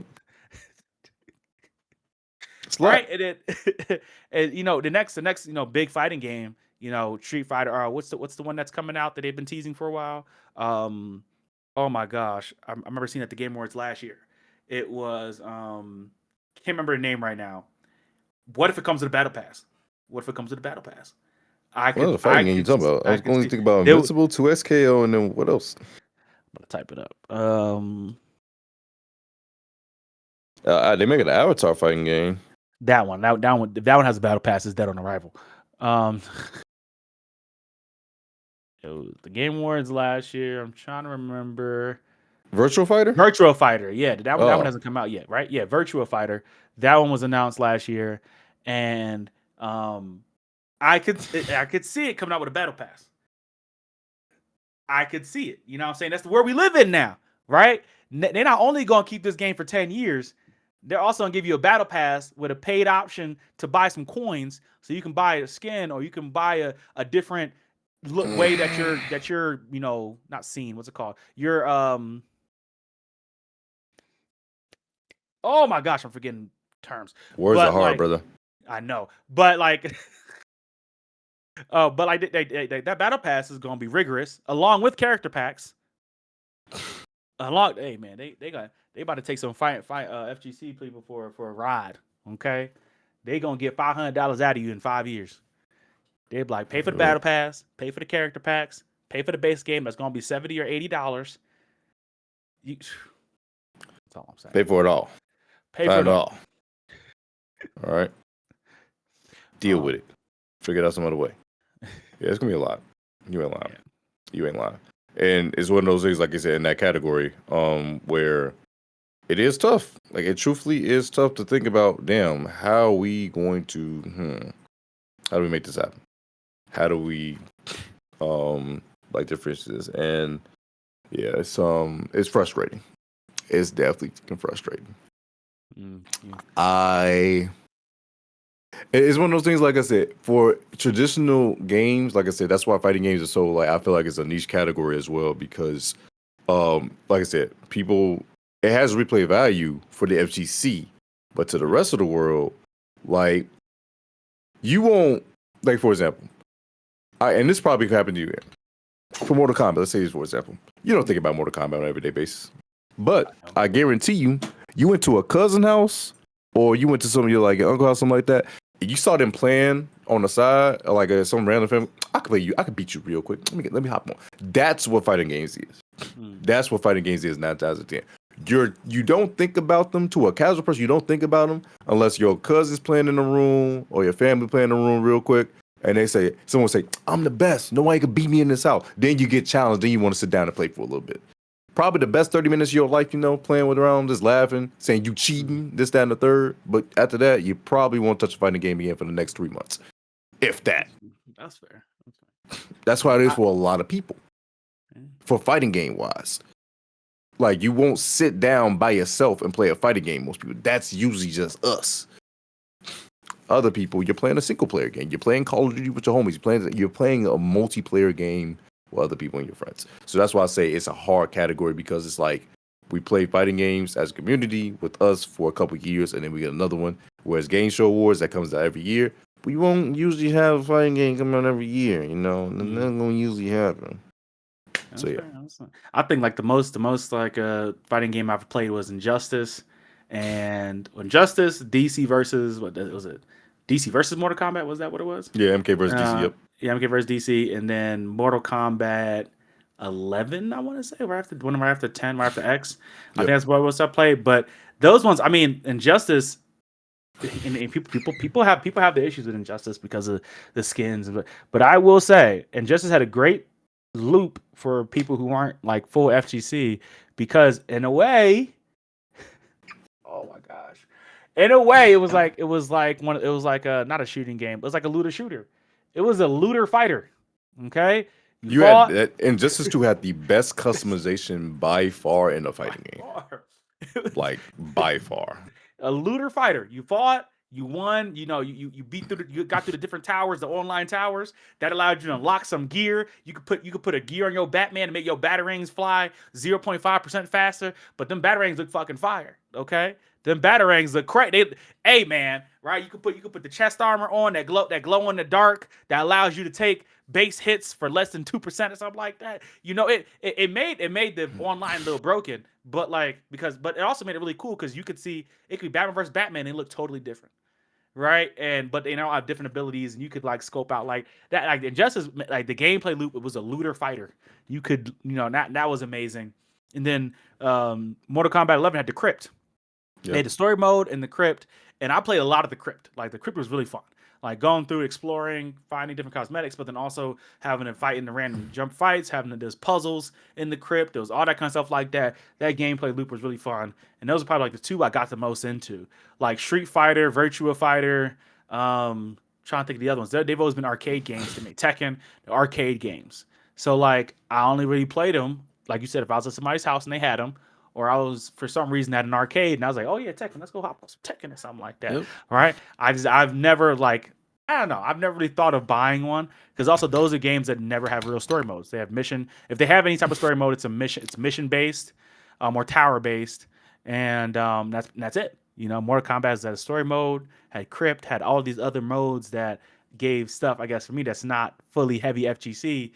Right? And it, and, the next, big fighting game, Street Fighter, what's the one that's coming out that they've been teasing for a while? Oh my gosh. I remember seeing it at the Game Awards last year. It was, can't remember the name right now. What if it comes with a battle pass? What other fighting game you talking about? I was going to think about Invincible, 2XKO, and then what else? I'm gonna type it up. They make an Avatar fighting game. That one. If that one has a battle pass, it's dead on arrival. It was the Game Awards last year. I'm trying to remember. Virtual Fighter? Virtual Fighter, yeah. That one hasn't come out yet, right? Yeah, Virtual Fighter. That one was announced last year, and I could see it coming out with a battle pass. I could see it. You know what I'm saying? That's the world we live in now, right? They're not only going to keep this game for 10 years, they're also going to give you a battle pass with a paid option to buy some coins so you can buy a skin or you can buy a different way that you're not seen. What's it called? You're oh my gosh, I'm forgetting terms. Words are hard, brother. I know. But that battle pass is gonna be rigorous, along with character packs. Hey man, they about to take some fight FGC people for a ride. Okay, they gonna get $500 out of you in 5 years. They'd be like, pay for the battle pass, pay for the character packs, pay for the base game. That's gonna be $70 or $80. That's all I'm saying. Pay for it all. Pay for it all. All right. Deal with it. Figure it out some other way. Yeah, it's gonna be a lot. You ain't lying. Yeah. You ain't lying. And it's one of those things, like I said, in that category, where it is tough. Like, it truthfully is tough to think about, damn, how are we going to, how do we make this happen? How do we, like, differences? And, yeah, it's frustrating. It's definitely frustrating. It's one of those things, like I said, for traditional games, like I said, that's why fighting games are so, like, I feel like it's a niche category as well, because, like I said, it has replay value for the FGC, but to the rest of the world, like, you won't, like, for example, and this probably could happen to you, for Mortal Kombat, let's say this, for example, you don't think about Mortal Kombat on an everyday basis, but I guarantee you went to a cousin house, or you went to some of your, like, your uncle house, something like that, and you saw them playing on the side, or like some random family, I could beat you real quick. Let me hop on. That's what fighting games is. That's what fighting games is 9 times out of 10. You don't think about them to a casual person. You don't think about them unless your cousin's playing in the room or your family playing in the room real quick, and someone say, "I'm the best. Nobody can beat me in this house." Then you get challenged. Then you want to sit down and play for a little bit. Probably the best 30 minutes of your life, playing with around, just laughing, saying you cheating, this, that, and the third. But after that, you probably won't touch a fighting game again for the next 3 months, if that. That's fair. That's why it is for a lot of people. For fighting game wise, like, you won't sit down by yourself and play a fighting game. Most people, that's usually just us. Other people, you're playing a single player game. You're playing Call of Duty with your homies. You're playing a multiplayer game with other people and your friends. So that's why I say it's a hard category, because it's like we play fighting games as a community with us for a couple of years, and then we get another one. Whereas Game Show Awards, that comes out every year. We won't usually have a fighting game coming out every year, That's not going to usually happen. So yeah, I think like the most like fighting game I've played was Injustice, and Injustice DC versus what was it? DC versus Mortal Kombat, was that what it was? Yeah, MK versus DC. Yep. Yeah, MK versus DC, and then Mortal Kombat 11. I want to say right after 10, right after X. Yep. I think that's what was I played. But those ones, I mean, Injustice. And people have the issues with Injustice because of the skins, but I will say Injustice had a great loop for people who aren't like full FGC, because in a way, oh my gosh, in a way it was like not a shooting game, it was like a looter shooter. It was a looter fighter. Okay, you had that, Injustice 2 had the best customization by far in a fighting game. Like, by far. A looter fighter. You fought, you won, you beat through you got through the different towers, the online towers that allowed you to unlock some gear. You could put a gear on your Batman to make your batarangs fly 0.5% faster, but them batarangs look fucking fire, okay? Them batarangs look crazy. Hey man, right? You could put the chest armor on that glow in the dark that allows you to take base hits for less than 2% or something like that. It made the online a little broken, but it also made it really cool, because you could see it could be Batman versus Batman and it looked totally different, right? But they all have different abilities, and you could like scope out like that. Like Injustice, like the gameplay loop, it was a looter fighter. You could that was amazing. And then Mortal Kombat 11 had the Crypt. Yep. They had the story mode and the Crypt, and I played a lot of the Crypt. Like the Crypt was really fun. Like going through, exploring, finding different cosmetics, but then also having to fight in the random jump fights, having to do puzzles in the Crypt. There was all that kind of stuff like that. That gameplay loop was really fun. And those are probably like the two I got the most into. Like Street Fighter, Virtua Fighter, trying to think of the other ones. They've always been arcade games to me. Tekken, the arcade games. So like I only really played them, like you said, if I was at somebody's house and they had them, or I was for some reason at an arcade and I was like, oh yeah, Tekken, let's go hop on some Tekken or something like that. Yep. All right. I've never I've never really thought of buying one, because also those are games that never have real story modes. They have mission. If they have any type of story mode, it's mission based, or tower based, and that's it. Mortal Kombat has a story mode, had Crypt, had all these other modes that gave stuff, I guess for me, that's not fully heavy FGC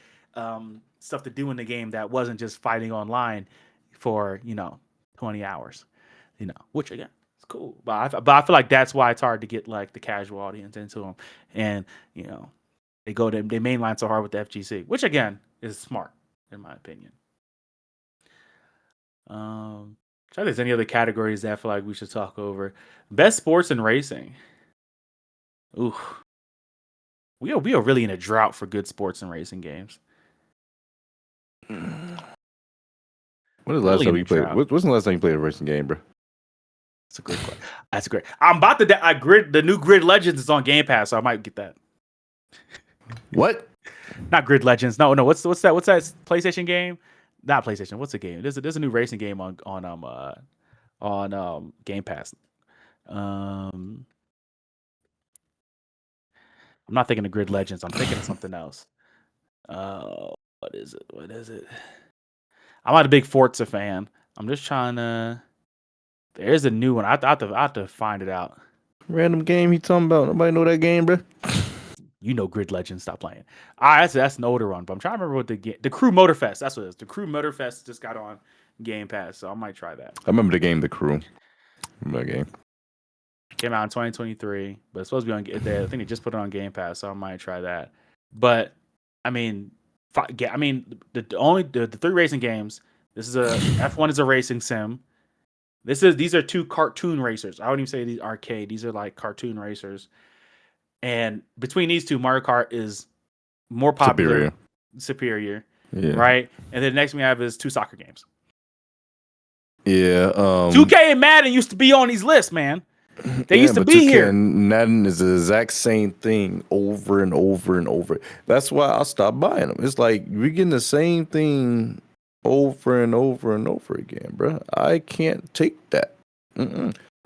stuff to do in the game that wasn't just fighting online for 20 hours, which again, It's cool, but I feel like that's why it's hard to get like the casual audience into them, and you know they mainline so hard with the FGC, which again is smart in my opinion. Try there's any other categories that I feel like we should talk over. Best sports and racing. Ooh, we are really in a drought for good sports and racing games. When was the last time you played? What's the last time you played a racing game, bro? That's a great question. That's great. I'm about to the new Grid Legends is on Game Pass, so I might get that. What? Not Grid Legends. No. What's that? What's that PlayStation game? Not PlayStation. What's the game? There's a new racing game on Game Pass. I'm not thinking of Grid Legends. I'm thinking of something else. What is it? I'm not a big Forza fan. I'm just trying to. There's a new one. I have to find it out. Random game he talking about? Nobody know that game, bro. You know Grid Legends. Stop playing. That's an older one, but I'm trying to remember what the Crew Motorfest. That's what it is. The Crew Motorfest just got on Game Pass, so I might try that. I remember the game, The Crew. Remember that game? Came out in 2023, but it's supposed to be on. I think they just put it on Game Pass, so I might try that. But I mean, the three racing games. This is F1 is a racing sim. These are two cartoon racers. I wouldn't even say these arcade. These are like cartoon racers. And between these two, Mario Kart is more popular, superior, yeah. Right? And then the next we have is two soccer games. Yeah. 2K and Madden used to be on these lists, man. They used to be 2K here. And Madden is the exact same thing over and over and over. That's why I stopped buying them. It's like we're getting the same thing over and over and over again, bro. I can't take that.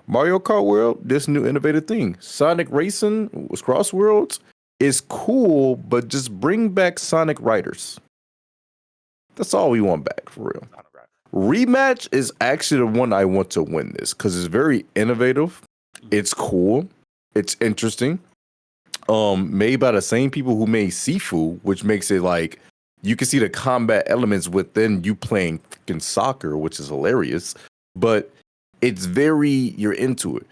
Mario Kart World, this new innovative thing. Sonic Racing with Cross Worlds is cool, but just bring back Sonic Riders. That's all we want back, for real. Rematch is actually the one I want to win this because it's very innovative. It's cool. It's interesting. Made by the same people who made Sifu, which makes it like you can see the combat elements within you playing freaking soccer, which is hilarious. But it's you're into it.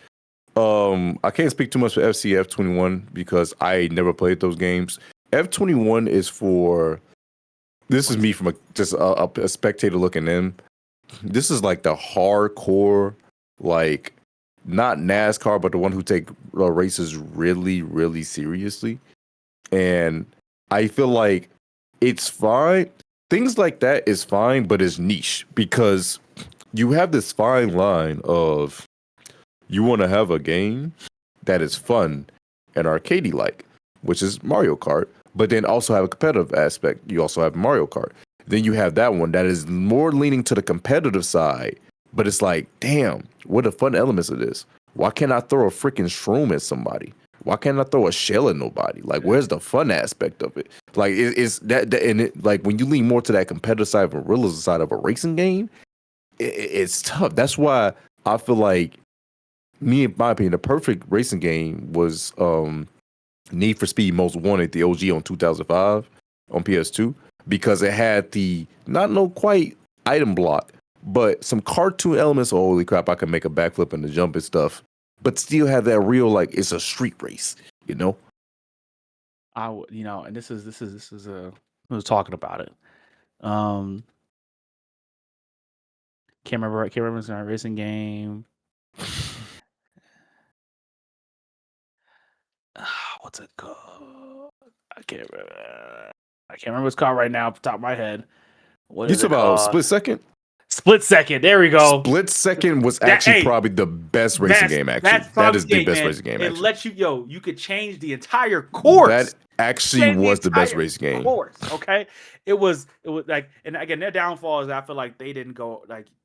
I can't speak too much for FCF 21 because I never played those games. F21 is for. This is me from a spectator looking in. This is like the hardcore, like not NASCAR, but the one who take races really, really seriously. And I feel like it's fine. Things like that is fine, but it's niche because you have this fine line of you want to have a game that is fun and arcadey-like, which is Mario Kart, but then also have a competitive aspect. You also have Mario Kart. Then you have that one that is more leaning to the competitive side, but it's like, damn, what are the fun elements of this? Why can't I throw a freaking shroom at somebody? Why can't I throw a shell at nobody? Like, where's the fun aspect of it? Like, it's that and it, like when you lean more to that competitive side of a realism side of a racing game, it's tough. That's why I feel like, in my opinion, the perfect racing game was Need for Speed Most Wanted, the OG on 2005 on PS2, because it had the not no quite item block, but some cartoon elements. Oh, holy crap! I can make a backflip and the jump and stuff, but still have that real like it's a street race, you know. And this is I was talking about it. Can't remember it's a racing game. What's it called? I can't remember what it's called right now off the top of my head. What is it about Split Second? Split Second. There we go. Split Second was actually probably the best racing game. Actually, that is the best racing game. It lets you could change the entire course. That actually was the best racing game. Course, okay. It was like, and again, their downfall is I feel like they didn't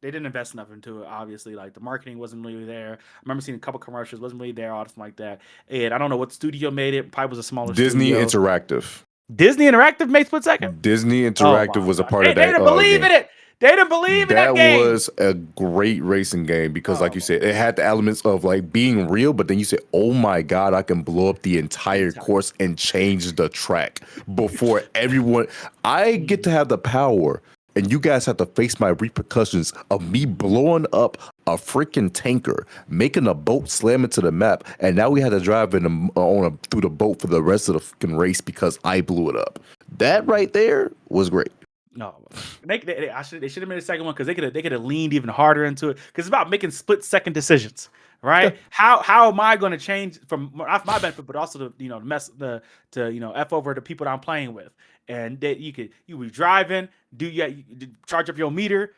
invest enough into it. Obviously, like the marketing wasn't really there. I remember seeing a couple commercials, wasn't really there, all something like that. And I don't know what studio made it. Probably was a smaller Disney studio. Interactive. Disney Interactive made Split Second. Disney Interactive was a part of that. They didn't believe in it. They didn't believe in that game. That was a great racing game because, like you said, it had the elements of like being real, but then you said, "Oh my God, I can blow up the entire course and change the track before everyone." I get to have the power and you guys have to face my repercussions of me blowing up a freaking tanker, making a boat slam into the map, and now we had to drive through the boat for the rest of the fucking race because I blew it up. That right there was great. No, they should have made a second one because they could have leaned even harder into it because it's about making split second decisions, right? Yeah. How am I going to change from not for my benefit, but also to f over the people that I'm playing with, and that you be driving, you charge up your meter,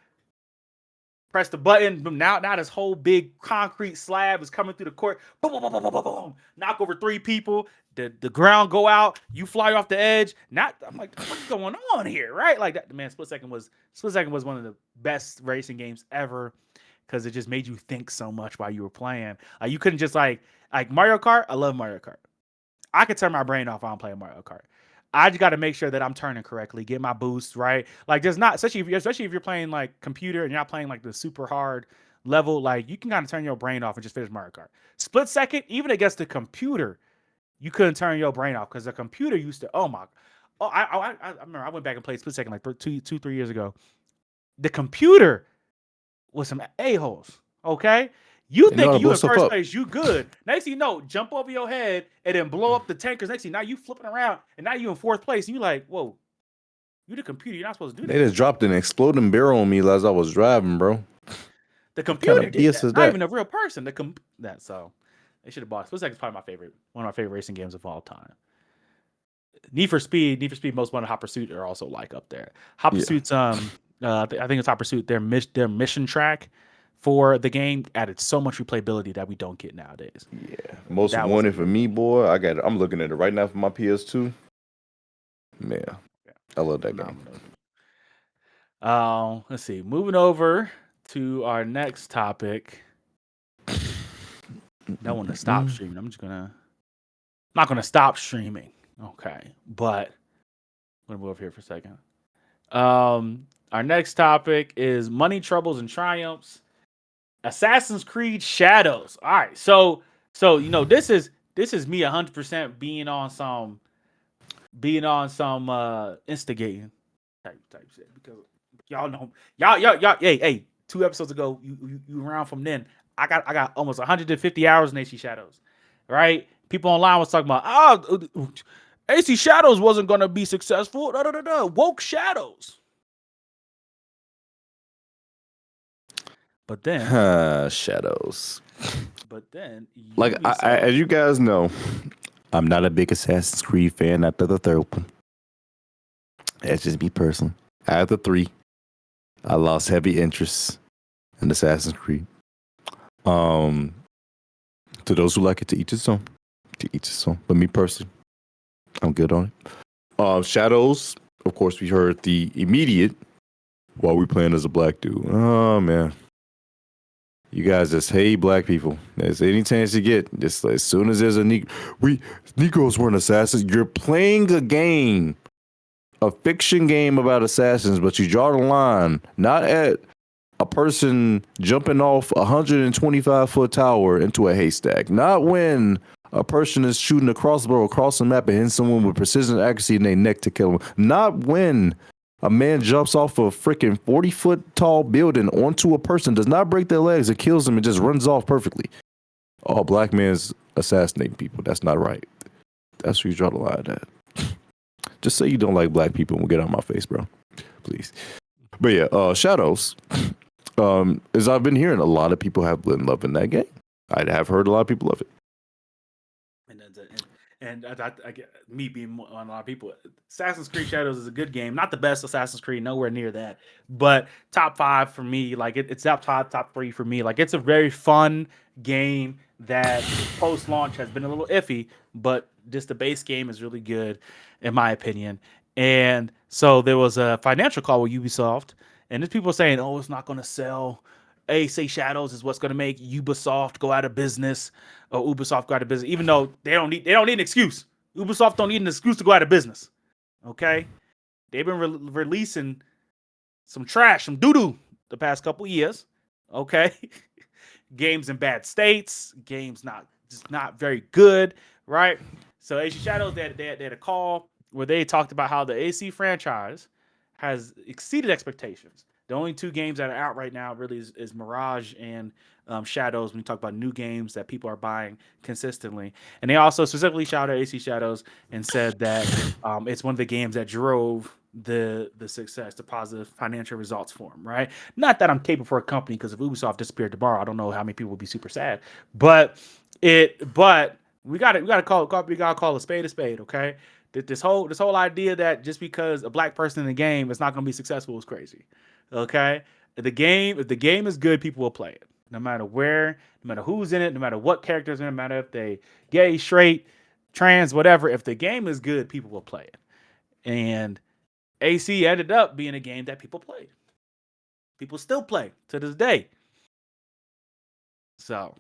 press the button. Boom, now this whole big concrete slab is coming through the court. Boom, boom, boom, boom, boom, boom, boom. Knock over 3 people. The ground go out. You fly off the edge. I'm like, what's going on here, right? Like that. Man, Split Second was one of the best racing games ever because it just made you think so much while you were playing. You couldn't just like Mario Kart. I love Mario Kart. I could turn my brain off while I'm playing Mario Kart. I just got to make sure that I'm turning correctly, get my boost right. Like, there's not, especially if you're playing like computer and you're not playing like the super hard level, like you can kind of turn your brain off and just finish Mario Kart. Split Second, even against the computer, you couldn't turn your brain off because the computer used to. I remember I went back and played Split Second like 3 years ago. The computer was some a-holes. Okay. You think you in first place, you good. Next thing you know, jump over your head and then blow up the tankers. Next thing, now you flipping around and now you in 4th place. And you like, whoa, you the computer. You're not supposed to do that. They just dropped an exploding barrel on me as I was driving, bro. The computer did that. Not even a real person. So they should have bought. Split Second is probably one of my favorite racing games of all time. Need for Speed, Most Wanted, Hot Pursuit are also like up there. Hot Pursuit's I think it's Hot Pursuit. Their mission track for the game added so much replayability that we don't get nowadays. Yeah, Most Wanted for me, boy. I'm looking at it right now for my PS2. Man, I love that game. Let's see. Moving over to our next topic. No one to stop streaming. I'm not gonna stop streaming. Okay, but I'm gonna move over here for a second. Our next topic is money troubles and triumphs. Assassin's Creed Shadows. All right, so this is me 100% being on some instigating type shit because y'all know y'all hey 2 episodes ago you around from then I got almost 150 hours in AC Shadows, right? People online was talking about AC Shadows wasn't gonna be successful. Woke Shadows. But then Shadows. But then as you guys know, I'm not a big Assassin's Creed fan after the 3rd one. That's just me personally. After 3, I lost heavy interest in Assassin's Creed. To those who like it, to each his own. But me personally, I'm good on it. Shadows, of course, we heard the immediate while we playing as a black dude. Oh man. You guys just hate black people. There's any chance you get. Just as soon as there's a Negroes weren't assassins. You're playing a game, a fiction game about assassins, but you draw the line not at a person jumping off a 125-foot tower into a haystack. Not when a person is shooting a crossbow across the map and hitting someone with precision accuracy in their neck to kill them. Not when a man jumps off a freaking 40-foot tall building onto a person, does not break their legs, it kills them and just runs off perfectly. Oh, black man's assassinating people. That's not right. That's where you draw the line at. Just say you don't like black people and we'll get out of my face, bro. Please. But yeah, Shadows. As I've been hearing, a lot of people have been loving that game. I have heard a lot of people love it. And I get me being on a lot of people. Assassin's Creed Shadows is a good game. Not the best Assassin's Creed, nowhere near that. But top 5 for me. Like it's top 3 for me. Like it's a very fun game that post-launch has been a little iffy, but just the base game is really good, in my opinion. And so there was a financial call with Ubisoft, and there's people saying, "Oh, it's not going to sell." AC Shadows is what's going to make Ubisoft go out of business, or Ubisoft go out of business, even though they don't need an excuse. Ubisoft don't need an excuse to go out of business. Okay, they've been releasing some trash, some doo-doo the past couple years. Okay, games in bad states, games not very good, right? So AC Shadows, they had a call where they talked about how the AC franchise has exceeded expectations. The only two games that are out right now really is Mirage and Shadows. When you talk about new games that people are buying consistently, and they also specifically shouted out AC Shadows and said that it's one of the games that drove the success, the positive financial results for them. Right? Not that I'm caping for a company, because if Ubisoft disappeared tomorrow, I don't know how many people would be super sad. But we gotta call a spade a spade. Okay. This whole idea that just because a black person in the game is not going to be successful is crazy. Okay, if the game is good, people will play it, no matter where, no matter who's in it, no matter what characters in it, no matter if they gay, straight, trans, whatever. If the game is good, people will play it. And AC ended up being a game that people played. People still play to this day. So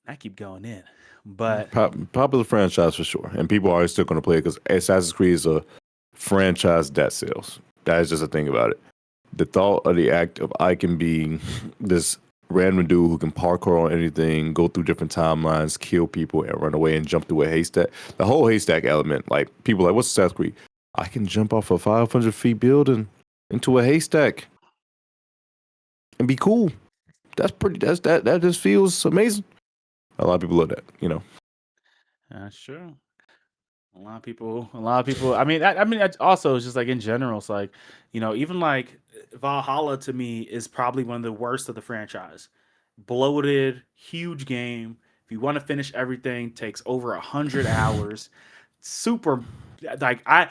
I keep going in. But popular franchise for sure, and people are still going to play it because Assassin's Creed is a franchise that sells. That is just a thing about it. The thought of the act of Icon being this random dude who can parkour on anything, go through different timelines, kill people, and run away and jump through a haystack. The whole haystack element, like people are like, what's Assassin's Creed? I can jump off a 500 feet building into a haystack and be cool. That just feels amazing. A lot of people love that, you know. That's true. A lot of people. I mean, that's also it's just like in general. It's like, even like Valhalla to me is probably one of the worst of the franchise. Bloated, huge game. If you want to finish everything, takes over 100 hours. Super. Like I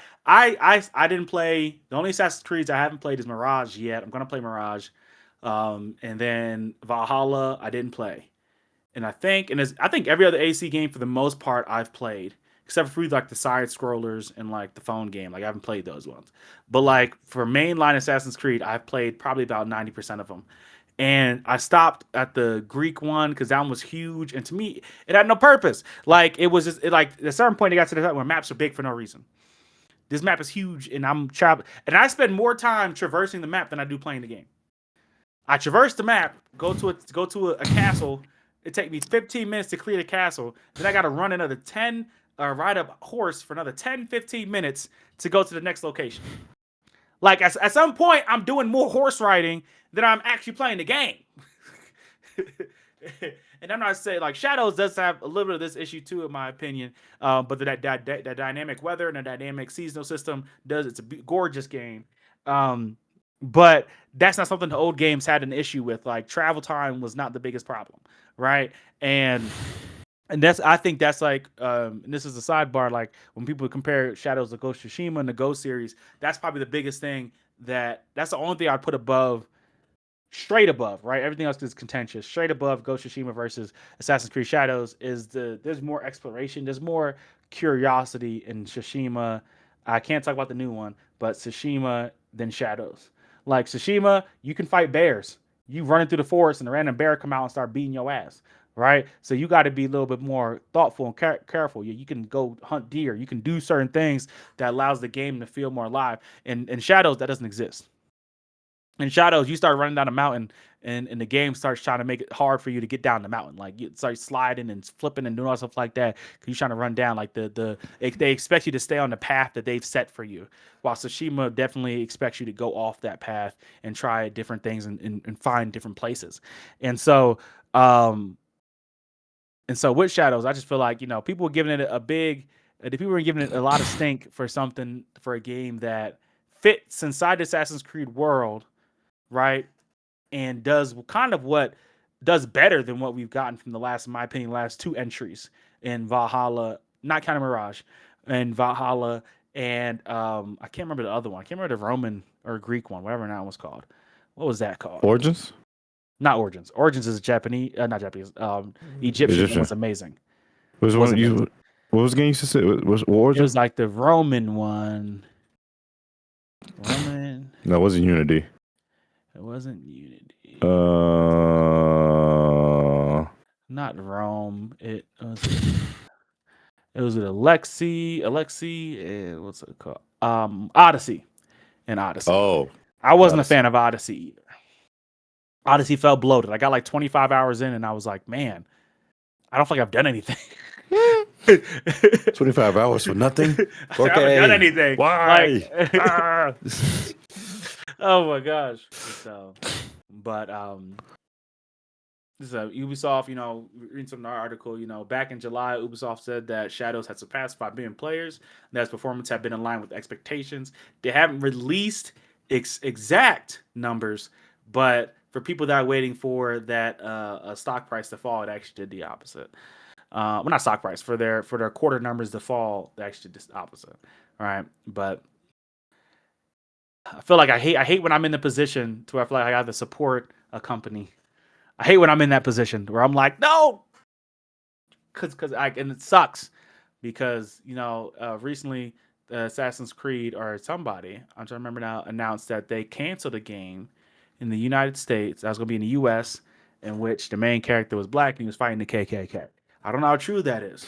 didn't play. The only Assassin's Creeds I haven't played is Mirage yet. I'm gonna play Mirage, and then Valhalla I didn't play. And I think every other AC game for the most part I've played, except for like the side scrollers and like the phone game. Like I haven't played those ones. But like for mainline Assassin's Creed, I've played probably about 90% of them. And I stopped at the Greek one because that one was huge, and to me, it had no purpose. Like it was just like at a certain point, it got to the point where maps are big for no reason. This map is huge, and I'm traveling, and I spend more time traversing the map than I do playing the game. I traverse the map, go to a castle. It take me 15 minutes to clear the castle. Then I got to run another 10 or ride a horse for another 10, 15 minutes to go to the next location. Like at some point, I'm doing more horse riding than I'm actually playing the game. And I'm not saying like Shadows does have a little bit of this issue too, in my opinion. But that dynamic weather and the dynamic seasonal system does. It's a gorgeous game. But that's not something the old games had an issue with. Like travel time was not the biggest problem, right? And I think that's like, and this is a sidebar. Like when people compare Shadows of Ghost Tsushima and the Ghost series, that's probably the biggest thing. That's the only thing I'd put straight above, right? Everything else is contentious. Straight above Ghost Tsushima versus Assassin's Creed Shadows is there's more exploration, there's more curiosity in Tsushima. I can't talk about the new one, but Tsushima than Shadows. Like Tsushima, you can fight bears. You running through the forest and a random bear come out and start beating your ass, right? So you got to be a little bit more thoughtful and careful. You can go hunt deer. You can do certain things that allows the game to feel more alive. And in Shadows, that doesn't exist. In Shadows, you start running down a mountain, and the game starts trying to make it hard for you to get down the mountain. Like you start sliding and flipping and doing all stuff like that because you're trying to run down. Like they expect you to stay on the path that they've set for you. While Tsushima definitely expects you to go off that path and try different things and find different places. And so with Shadows, I just feel like people were giving it people were giving it a lot of stink for a game that fits inside the Assassin's Creed world. Right, and does kind of what does better than what we've gotten from in my opinion, last two entries in Valhalla, not counting Mirage, and Valhalla, and I can't remember the other one. I can't remember the Roman or Greek one, whatever that one was called. What was that called? Origins? Not Origins. Origins is Japanese, not Japanese. Egyptian. It was amazing. What was the game you said? Was Origins? It was like the Roman one. Roman. No, it wasn't Unity. It wasn't Unity. Not Rome. It was with Alexei, and what's it called? Odyssey. Oh. I wasn't a fan of Odyssey either. Odyssey felt bloated. I got like 25 hours in and I was like, man, I don't feel like I've done anything. 25 hours for nothing. I haven't done anything. Why? Like, oh my gosh. So, but this is Ubisoft. Reading some article. Back in July, Ubisoft said that Shadows had surpassed 5 million players. And that its performance had been in line with expectations. They haven't released exact numbers, but for people that are waiting for that stock price to fall, it actually did the opposite. Well, not stock price, for their quarter numbers to fall, they actually did the opposite. All right, but I feel like I hate when I'm in the position to where I feel like I have to support a company. I hate when I'm in that position where I'm like, no, and it sucks because recently Assassin's Creed or somebody, I'm trying to remember now, announced that they canceled a game in the United States that was going to be in the U.S. in which the main character was black and he was fighting the KKK. I don't know how true that is.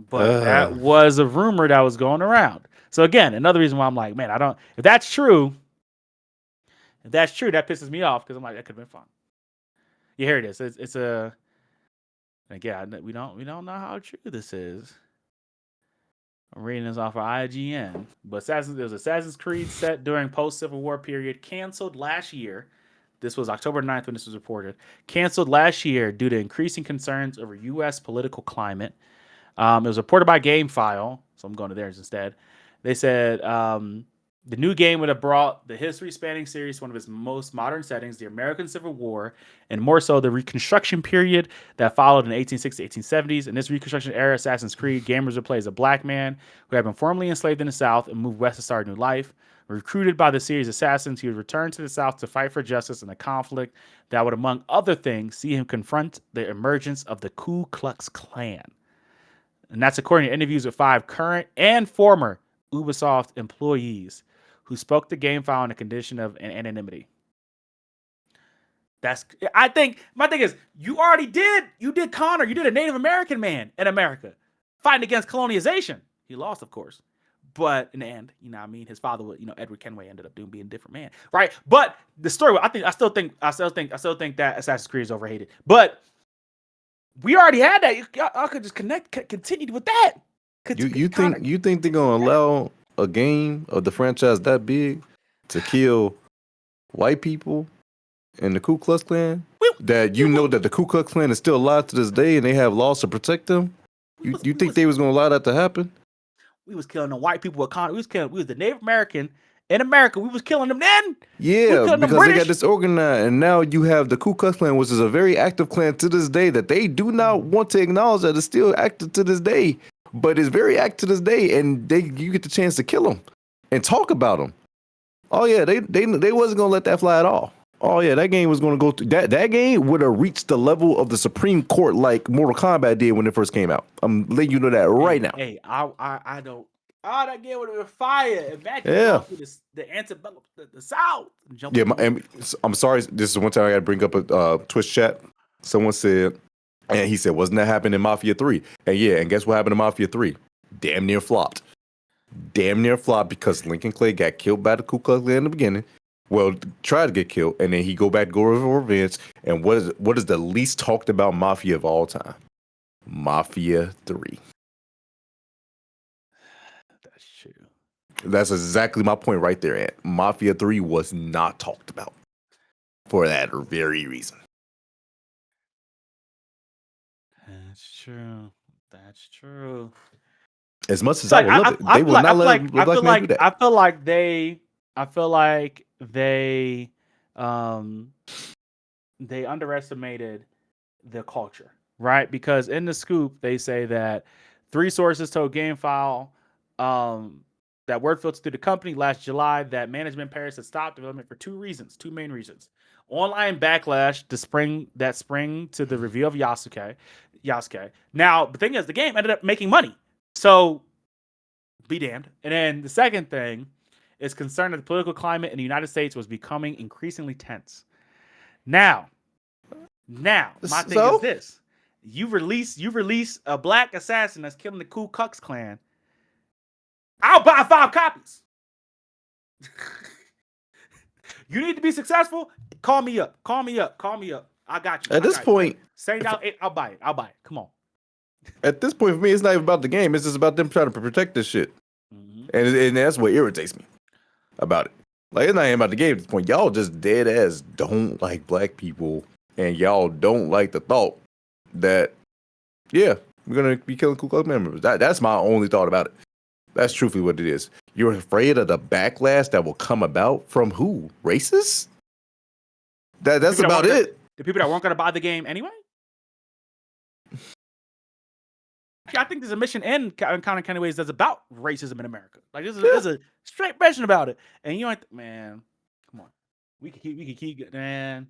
But that was a rumor that was going around. So again, another reason why I'm like, man, if that's true, that pisses me off because I'm like, that could have been fun. Yeah, here it is. It's a. Again, we don't know how true this is. I'm reading this off of IGN, but there was Assassin's Creed set during post-Civil War period, canceled last year. This was October 9th when this was reported. Canceled last year due to increasing concerns over U.S. political climate. It was reported by GameFile, so I'm going to theirs instead. They said the new game would have brought the history-spanning series to one of its most modern settings, the American Civil War, and more so the Reconstruction period that followed in the 1860s to 1870s. In this Reconstruction era, Assassin's Creed, gamers would play as a black man who had been formerly enslaved in the South and moved west to start a new life. Recruited by the series assassins, he would return to the South to fight for justice in a conflict that would, among other things, see him confront the emergence of the Ku Klux Klan. And that's according to interviews with 5 current and former Ubisoft employees who spoke to GameFile on the condition of anonymity. I think my thing is, you did Connor, you did a Native American man in America fighting against colonization. He lost, of course. But in the end, his father would, Edward Kenway ended up being a different man, right? But the story, I still think that Assassin's Creed is overhated. But we already had that. I could just continue with that. You think they're gonna allow a game of the franchise that big to kill white people and the Ku Klux Klan? That the Ku Klux Klan is still alive to this day and they have laws to protect them? You think they was gonna allow that to happen? We was killing the white people with Congress. We was the Native American in America. We was killing them then. Yeah, because they got disorganized, and now you have the Ku Klux Klan, which is a very active clan to this day that they do not want to acknowledge that it's still active to this day, but it's very active to this day, and you get the chance to kill them and talk about them. Oh yeah, they wasn't gonna let that fly at all. Oh yeah, that game was gonna go through that game would have reached the level of the Supreme Court like Mortal Kombat did when it first came out. I'm letting you know that right now. Hey, I don't. Oh, that game would have been fire. Imagine the antebellum, the South. Yeah, I'm sorry. This is one time I got to bring up a Twitch chat. Someone said, and he said, wasn't that happening in Mafia 3? And yeah, and guess what happened in Mafia 3? Damn near flopped because Lincoln Clay got killed by the Ku Klux Klan in the beginning. Well, tried to get killed, and then he go back to go for revenge. And what is the least talked about Mafia of all time? Mafia 3. That's true. That's exactly my point right there, Ant. Mafia 3 was not talked about for that very reason. That's true. As much as I would love it, they will not let a black man do that. I feel like they underestimated the culture, right? Because in the scoop, they say that 3 sources told GameFile that word filtered through the company last July that management Paris had stopped development for 2 main reasons. Online backlash that spring to the review of Yasuke. Now, the thing is, the game ended up making money. So, be damned. And then the second thing is concern that the political climate in the United States was becoming increasingly tense. Now, my thing is this. You release a black assassin that's killing the Ku Klux Klan. I'll buy 5 copies. You need to be successful? Call me up. I got you. At this point, $70, I'll buy it. I'll buy it. Come on. at this point for me, it's not even about the game. It's just about them trying to protect this shit, and that's what irritates me about it. Like, it's not even about the game at this point. Y'all just dead ass don't like black people, and y'all don't like the thought that, yeah, we're gonna be killing Ku Klux members. That's my only thought about it. That's truthfully what it is. You're afraid of the backlash that will come about from who? Racists? That's about it. The people that weren't going to buy the game anyway? I think there's a mission in kind of ways that's about racism in America. Like, there's a straight mission about it. And you ain't, man, come on. We could keep, man.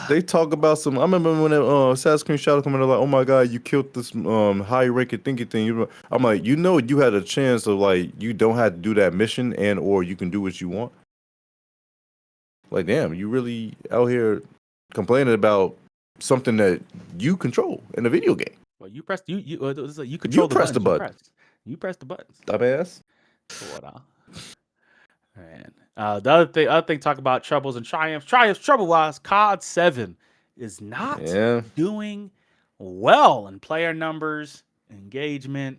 They talk about some. I remember when Assassin's Creed Shadow coming out, like, oh my god, you killed this high ranking thinking thing. I'm like, you had a chance of, like, you don't have to do that mission, and or you can do what you want. Like, damn, you really out here complaining about something that you control in a video game. Well, you press you control the button. You press the buttons. Dumbass. Man. The other thing, talk about troubles and triumphs. Trouble-wise, COD 7 is not doing well in player numbers, engagement.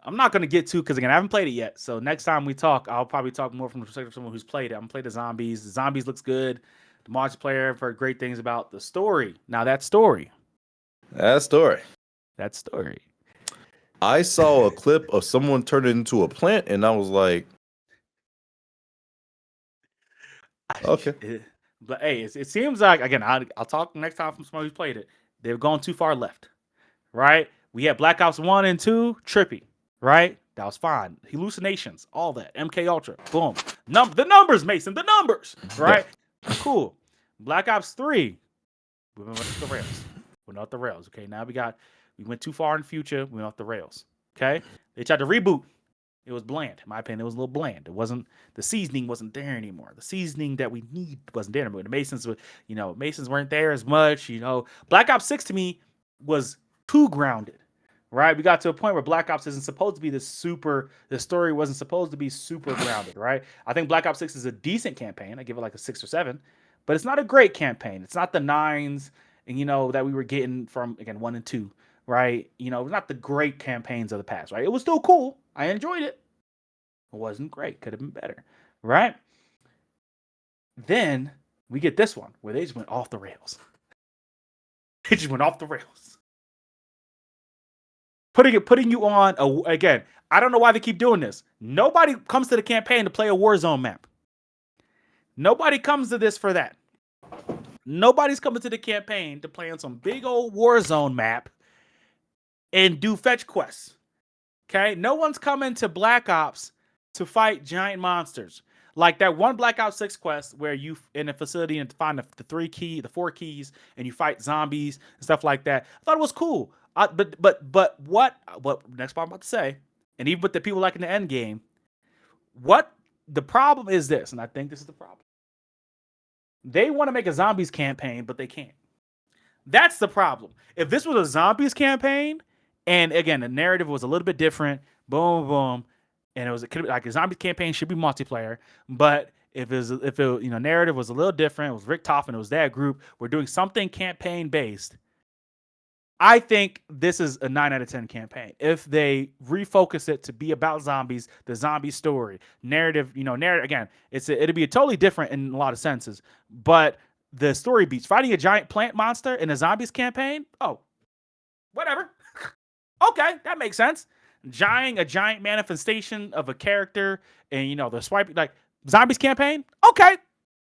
I'm not going to get to, because again, I haven't played it yet. So next time we talk, I'll probably talk more from the perspective of someone who's played it. I'm going to play the zombies. The zombies looks good. The multiplayer, I've heard great things about the story. Now that story. I saw a clip of someone turn it into a plant, and I was like, okay. But hey, it seems like, again, I'll talk next time from someone who's played it. They've gone too far left, right? We had Black Ops 1 and 2, trippy, right? That was fine. Hallucinations, all that. MK Ultra, boom. The numbers, Mason, the numbers, right? Yeah. Cool. Black Ops 3, we went off the rails. Went off the rails, okay? Now we went too far in the future, we went off the rails, okay? They tried to reboot. It was bland. In my opinion, it was a little bland. The seasoning wasn't there anymore. The seasoning that we need wasn't there anymore. The Masons weren't there as much, Black Ops 6 to me was too grounded, right? We got to a point where Black Ops isn't supposed to be the story wasn't supposed to be super grounded, right? I think Black Ops 6 is a decent campaign. I give it like a 6 or 7, but it's not a great campaign. It's not the 9s, and that we were getting from, again, 1 and 2, right? Not the great campaigns of the past, right? It was still cool. I enjoyed it. It wasn't great. Could have been better, right? Then we get this one where they just went off the rails. They just went off the rails. Putting you on, again, I don't know why they keep doing this. Nobody comes to the campaign to play a Warzone map. Nobody comes to this for that. Nobody's coming to the campaign to play on some big old Warzone map and do fetch quests. Okay? No one's coming to Black Ops to fight giant monsters. Like that one Black Ops 6 quest where you in a facility and find the 4 keys and you fight zombies and stuff like that. I thought it was cool. But what next part I'm about to say, and even with the people like in the end game, what the problem is this, and I think this is the problem. They want to make a zombies campaign, but they can't. That's the problem. If this was a zombies campaign, and again, the narrative was a little bit different, boom, boom, and it could be like a zombies campaign should be multiplayer, but if narrative was a little different, it was Rick Toffin, it was that group, we're doing something campaign based. I think this is a 9 out of 10 campaign. If they refocus it to be about zombies, the zombie story, narrative, again, it'll be totally different in a lot of senses. But the story beats fighting a giant plant monster in a zombies campaign. Oh, whatever. Okay, that makes sense. A giant manifestation of a character, and the swiping like zombies campaign. Okay,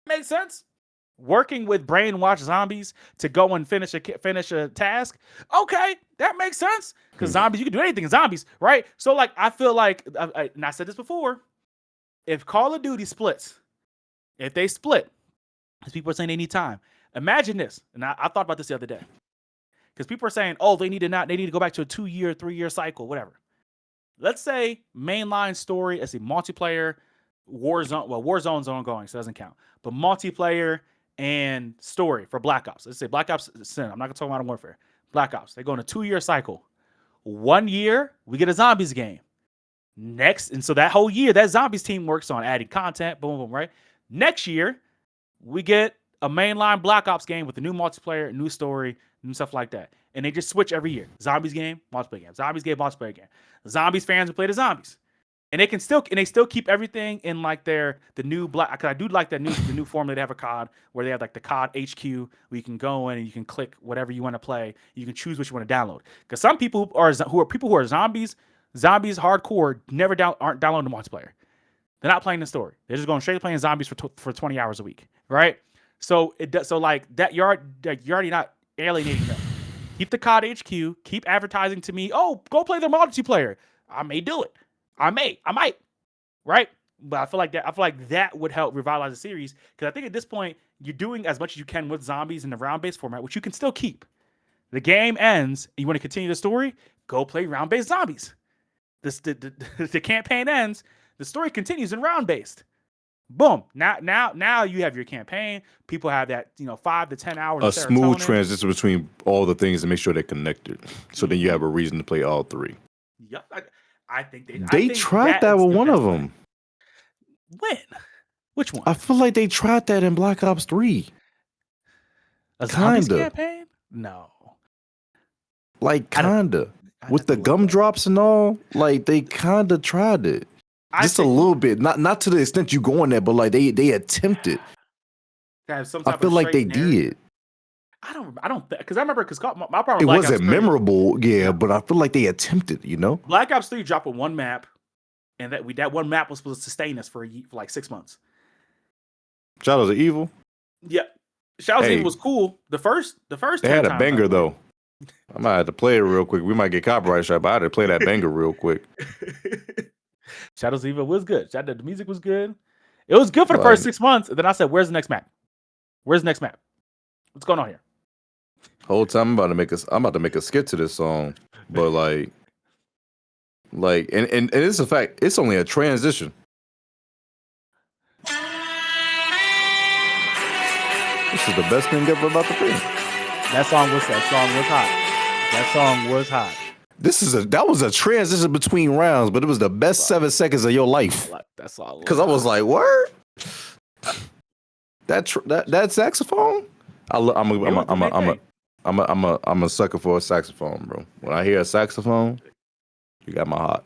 makes sense. Working with brainwashed zombies to go and finish a task. Okay, that makes sense. Because zombies, you can do anything in zombies, right? So like, I feel like, and I said this before, if Call of Duty splits, if they split, because people are saying they need time. Imagine this, and I thought about this the other day. Because people are saying, oh, they need to go back to a 2-year, 3-year cycle, whatever. Let's say mainline story as a multiplayer Warzone. Well, Warzone's ongoing, so it doesn't count. But multiplayer and story for Black Ops. Let's say Black Ops Sin. I'm not going to talk about Modern Warfare. Black Ops. They go on a 2-year cycle. 1 year, we get a zombies game. Next, and so that whole year, that zombies team works on adding content, boom, boom, right? Next year, we get a mainline Black Ops game with a new multiplayer, new story, new stuff like that. And they just switch every year. Zombies game, multiplayer game. Zombies game, multiplayer game. Zombies fans will play the zombies. And they still keep everything in like the new Black. Because I do like the new formula they have a COD where they have like the COD HQ where you can go in and you can click whatever you want to play. You can choose what you want to download. Because some people who are zombies hardcore aren't downloading the multiplayer. They're not playing the story. They're just going straight playing zombies for 20 hours a week, right? So like that you're already not alienating them. Keep the COD HQ. Keep advertising to me. Oh, go play the multiplayer. I may do it. I might, right? But I feel like that would help revitalize the series because I think at this point you're doing as much as you can with zombies in the round-based format, which you can still keep. The game ends, and you want to continue the story, go play round-based zombies. The campaign ends, the story continues in round-based. Boom. Now you have your campaign. People have that 5 to 10 hours. A smooth transition between all the things to make sure they're connected. So then you have a reason to play all three. Yep. I think they tried that with one of them. When? Which one? I feel like they tried that in Black Ops 3. A zombies campaign? No. Like kinda. With the gumdrops and all, like they kinda tried it. Just a little bit. Not to the extent you go on there, but like they attempted. I feel like they did. I don't because I remember my problem. It wasn't memorable, but I feel like they attempted. Black Ops 3 dropped with one map, and that one map was supposed to sustain us for like 6 months. Shadows of Evil. Yeah, Shadows of Evil was cool. The first. They had a banger though. I might have to play it real quick. We might get copyright strike, but I had to play that banger real quick. Shadows of Evil was good. The music was good. It was good for the first 6 months. And then I said, "Where's the next map? Where's the next map? What's going on here?" Whole time I'm about to make a skit to this song, but and it's a fact. It's only a transition. This is the best thing ever about the thing. That song was hot. That was a transition between rounds, but it was the best 7 seconds of your life. That's all. Because I was like, "Word." That saxophone. I'm a sucker for a saxophone, bro. When I hear a saxophone, you got my heart.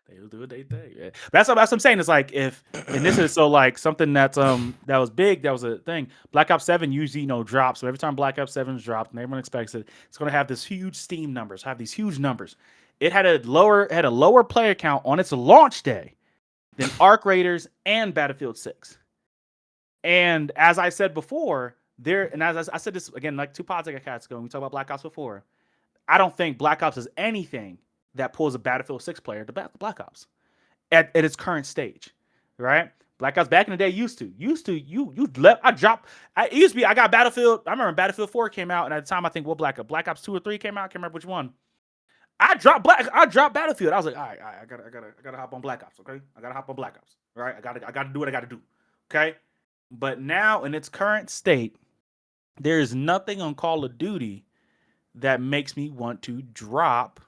They'll do what they think. Yeah. That's what I'm saying. It's like and this is so like something that was big. That was a thing. Black Ops 7 usually drops. So every time Black Ops 7 is dropped, and everyone expects it, it's going to have this huge Steam numbers. Have these huge numbers. It had a lower player count on its launch day than Arc Raiders and Battlefield 6. And as I said before, as I said this again, like 2 podcasts ago, when we talked about Black Ops before, I don't think Black Ops is anything that pulls a Battlefield 6 player to Black Ops at its current stage, right? Black Ops back in the day used to I got Battlefield. I remember Battlefield 4 came out, and at the time I think Black Ops 2 or 3 came out. I can't remember which one. I dropped Battlefield. I was like, all right, I gotta hop on Black Ops, okay? I gotta hop on Black Ops. All right, I gotta do what I gotta do. Okay. But now in its current state, there is nothing on Call of Duty that makes me want to drop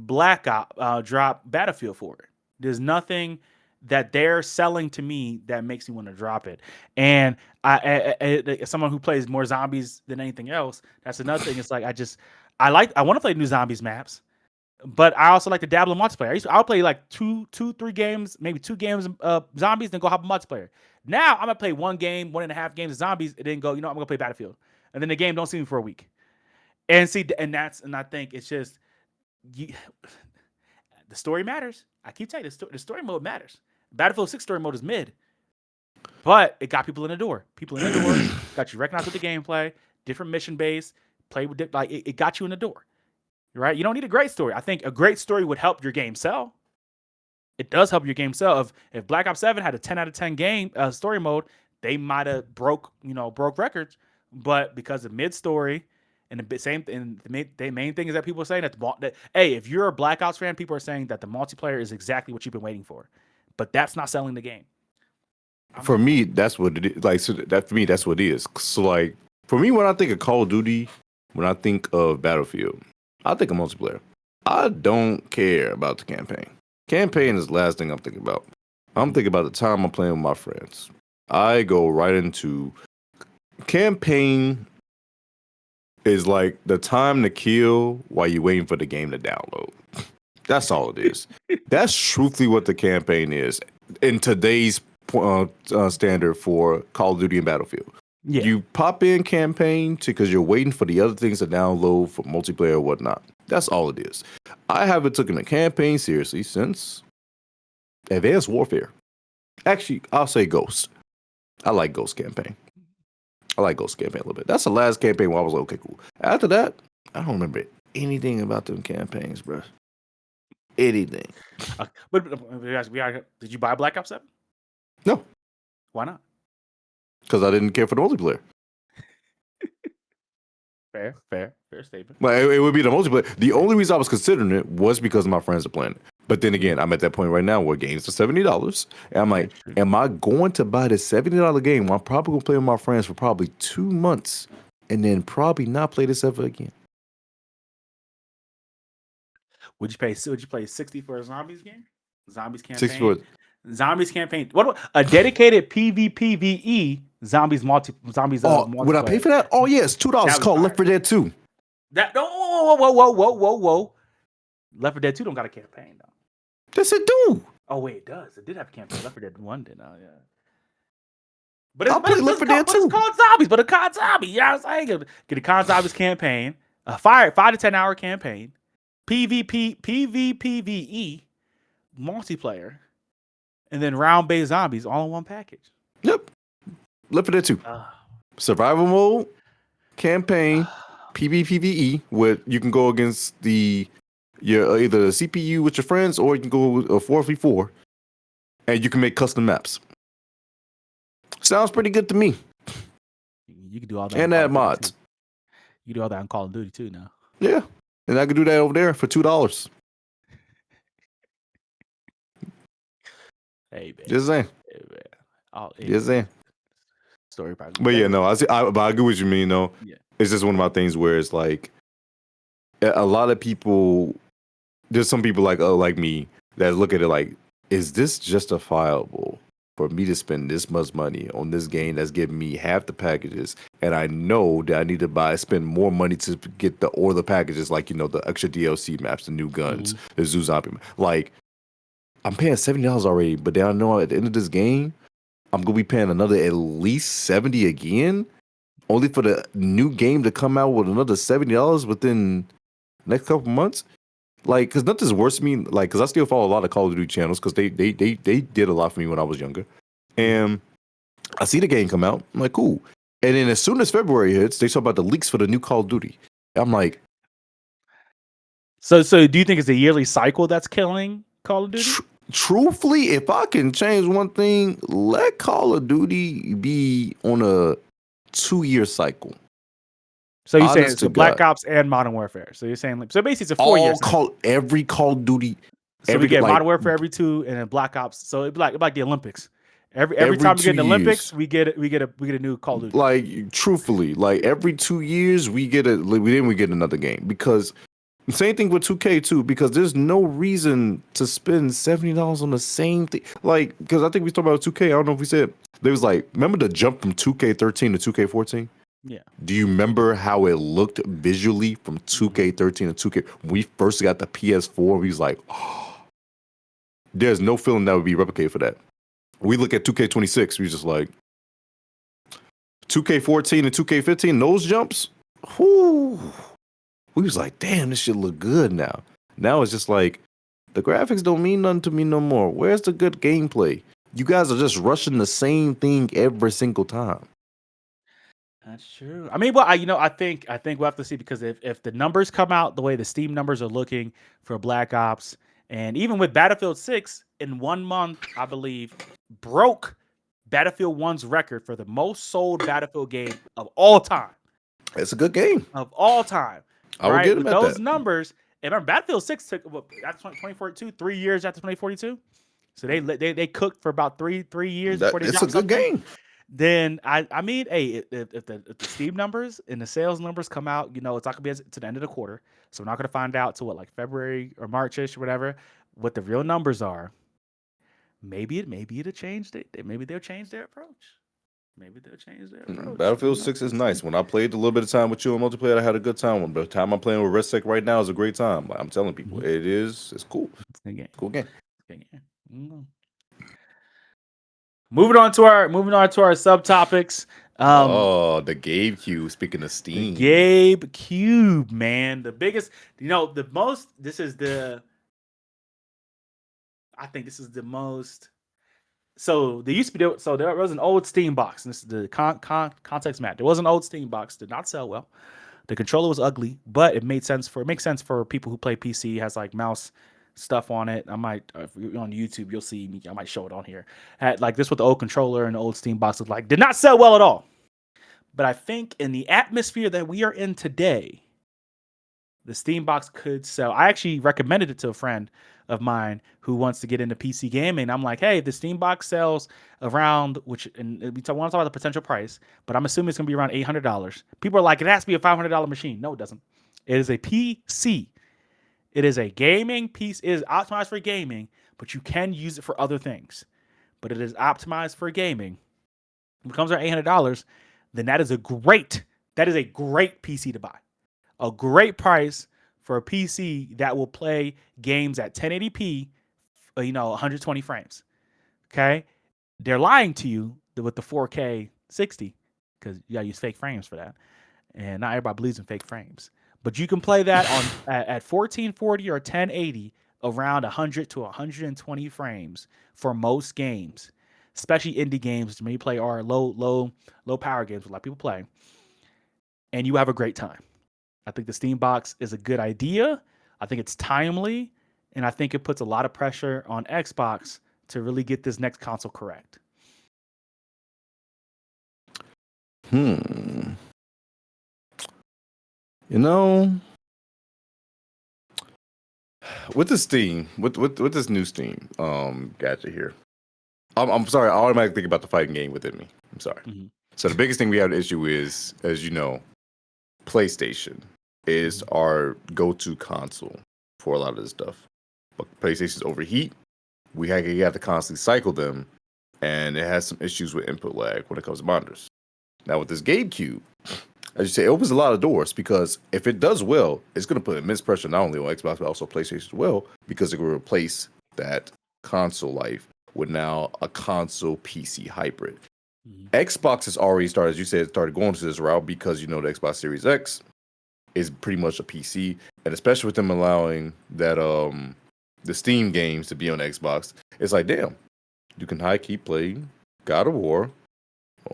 drop Battlefield for it. There's nothing that they're selling to me that makes me want to drop it. And as someone who plays more zombies than anything else, that's another thing. It's like I want to play new zombies maps, but I also like to dabble in multiplayer. I'll play like 3 games, maybe 2 games of zombies, then go hop on multiplayer. Now I'm gonna play 1 game, 1.5 games of zombies, and then go, I'm gonna play Battlefield. And then the game don't see me for a week. And I think it's just the story matters. I keep telling you, the story mode matters. Battlefield 6 story mode is mid, but it got people in the door. Got you recognized with the gameplay, different mission base, play with it got you in the door, right? You don't need a great story. I think a great story would help your game sell. It does help your game sell. If Black Ops 7 had a 10 out of 10 game story mode, they might have broke records, but because of mid story. And the main thing is that people are saying that hey, if you're a Black Ops fan, people are saying that the multiplayer is exactly what you've been waiting for, but that's not selling the game. For me, that's what it is. Like, so that for me, that's what it is. So, like, for me, when I think of Call of Duty, when I think of Battlefield, I think of multiplayer. I don't care about the campaign. Campaign is the last thing I'm thinking about. I'm thinking about the time I'm playing with my friends. I go right into campaign is like the time to kill while you're waiting for the game to download. That's all it is. That's truthfully what the campaign is in today's standard for Call of Duty and Battlefield. Yeah. You pop in campaign because you're waiting for the other things to download for multiplayer or whatnot. That's all it is. I haven't taken a campaign seriously since Advanced Warfare. Actually, I'll say Ghost. I like Ghost campaign. I like Ghost campaign a little bit. That's the last campaign where I was like, okay, cool. After that, I don't remember anything about them campaigns, bro. Anything. But did you buy Black Ops 7? No. Why not? Because I didn't care for the multiplayer. Fair statement. But it would be the multiplayer. The only reason I was considering it was because my friends are playing it. But then again, I'm at that point right now where games are $70. And I'm like, am I going to buy this $70 game where I'm probably going to play with my friends for probably 2 months and then probably not play this ever again? Would you play 60 for a zombies game? Zombies campaign? 60 for Zombies campaign. What about a dedicated PvPvE zombies multiplayer? Would I pay for that? Oh yeah, it's $2. It's called Left 4 Dead 2. That whoa. Left 4 Dead 2 don't got a campaign though. Yes, it do. Oh wait, it does. It did have a campaign. Left 4 Dead 1 did. Oh yeah. But I'll play Left 4 Dead 2. It's called zombies, but a COD zombie. Yeah, I saying get a COD zombies campaign, a 5 to 10 hour campaign, PvPvE multiplayer. And then round-based zombies all in one package. Yep. Left 4 Dead 2. Survival mode, campaign, PvPvE, where you can go against either the CPU with your friends or you can go with a 4v4. And you can make custom maps. Sounds pretty good to me. You can do all that. And add mods. You do all that on Call of Duty too now. Yeah. And I can do that over there for $2. Hey, man. Just saying. Hey, man. Just saying. Story part. But yeah, no, but I agree with you, man. Yeah. It's just one of my things where it's like a lot of people, there's some people like me that look at it like, is this justifiable for me to spend this much money on this game that's giving me half the packages, and I know that I need to spend more money to get the packages, like the extra DLC maps, the new guns, the zoo zombie. Like, I'm paying $70 already, but then I know at the end of this game, I'm gonna be paying another at least $70 again, only for the new game to come out with another $70 within the next couple months. Like, because nothing's worse to me. Like, because I still follow a lot of Call of Duty channels because they did a lot for me when I was younger, and I see the game come out. I'm like, cool. And then as soon as February hits, they talk about the leaks for the new Call of Duty. I'm like, so do you think it's a yearly cycle that's killing Call of Duty? Truthfully, if I can change one thing, let Call of Duty be on a 2-year cycle. So you're saying it's Black Ops and Modern Warfare. So you're saying so basically it's a 4-year cycle. Every Call of Duty. So we get Modern Warfare every 2, and then Black Ops. So it'd be like the Olympics. Every time we get the Olympics, we get a new Call of Duty. Like, truthfully, like every 2 years we get another game, because same thing with 2K too, because there's no reason to spend $70 on the same thing. Like, because I think we talked about 2K. I don't know if we said there was like, remember the jump from 2K13 to 2K14? Yeah. Do you remember how it looked visually from 2K13 to 2K? When we first got the PS4, we was like, oh, there's no feeling that would be replicated for that. We look at 2K26, we just like 2K14 and 2K15, those jumps, whoo. We was like, damn, this shit look good now. Now it's just like, the graphics don't mean nothing to me no more. Where's the good gameplay? You guys are just rushing the same thing every single time. That's true. I mean, well, I think we'll have to see, because if the numbers come out the way the Steam numbers are looking for Black Ops, and even with Battlefield 6 in 1 month, I believe, broke Battlefield 1's record for the most sold Battlefield game of all time. It's a good game. Of all time. I will get with them at those that. numbers. And remember, Battlefield 6 took after 2042, 3 years after 2042. So they cooked for about three years before they dropped. It's a good game. Then I mean, hey, if the Steam numbers and the sales numbers come out, it's not gonna be to the end of the quarter, so we're not gonna find out till like February or March-ish or whatever what the real numbers are. Maybe it'll change. Maybe they'll change their approach. Maybe they'll change their approach. Battlefield 6 is nice. When I played a little bit of time with you in multiplayer, I had a good time. When the time I'm playing with RedSec right now is a great time. Like I'm telling people, it's cool. It's a good game. Cool game. Moving on to our subtopics. The Gabe Cube. Speaking of Steam, the Gabe Cube, man, the biggest. The most. I think this is the most. So there used to be so there was an old Steam box, and this is the context map. There was an old Steam box, did not sell well. The controller was ugly, but it makes sense for people who play PC. It has like mouse stuff on it. I might if you're on YouTube, you'll see me. I might show it on here. Had like this with the old controller and the old Steam box looked like. Did not sell well at all. But I think in the atmosphere that we are in today, the Steam box could sell. I actually recommended it to a friend of mine who wants to get into PC gaming. I'm like, hey, the Steam box sells around, and we want to talk about the potential price, but I'm assuming it's going to be around $800. People are like, it has to be a $500 machine. No, it doesn't. It is a PC. It is a gaming piece. It is optimized for gaming, but you can use it for other things. But it is optimized for gaming. When it comes to $800, then that is a great PC to buy. A great price for a PC that will play games at 1080p, 120 frames. Okay? They're lying to you with the 4K 60 because you gotta use fake frames for that. And not everybody believes in fake frames. But you can play that at 1440 or 1080 around 100 to 120 frames for most games, especially indie games, which many play are low power games, a lot of people play. And you have a great time. I think the Steam box is a good idea. I think it's timely, and I think it puts a lot of pressure on Xbox to really get this next console correct. With the Steam, with this new Steam gadget here, I'm sorry, I automatically think about the fighting game within me. I'm sorry. Mm-hmm. So the biggest thing we have an issue is, as you know, PlayStation is our go-to console for a lot of this stuff. But PlayStations overheat. You have to constantly cycle them, and it has some issues with input lag when it comes to monitors. Now with this Gabe Cube, as you say, it opens a lot of doors because if it does well, it's going to put immense pressure not only on Xbox but also PlayStation as well, because it will replace that console life with now a console PC hybrid. Xbox has already started, as you said, started going to this route because the Xbox Series X is pretty much a PC, and especially with them allowing that the Steam games to be on Xbox, it's like, damn, you can high-key play God of War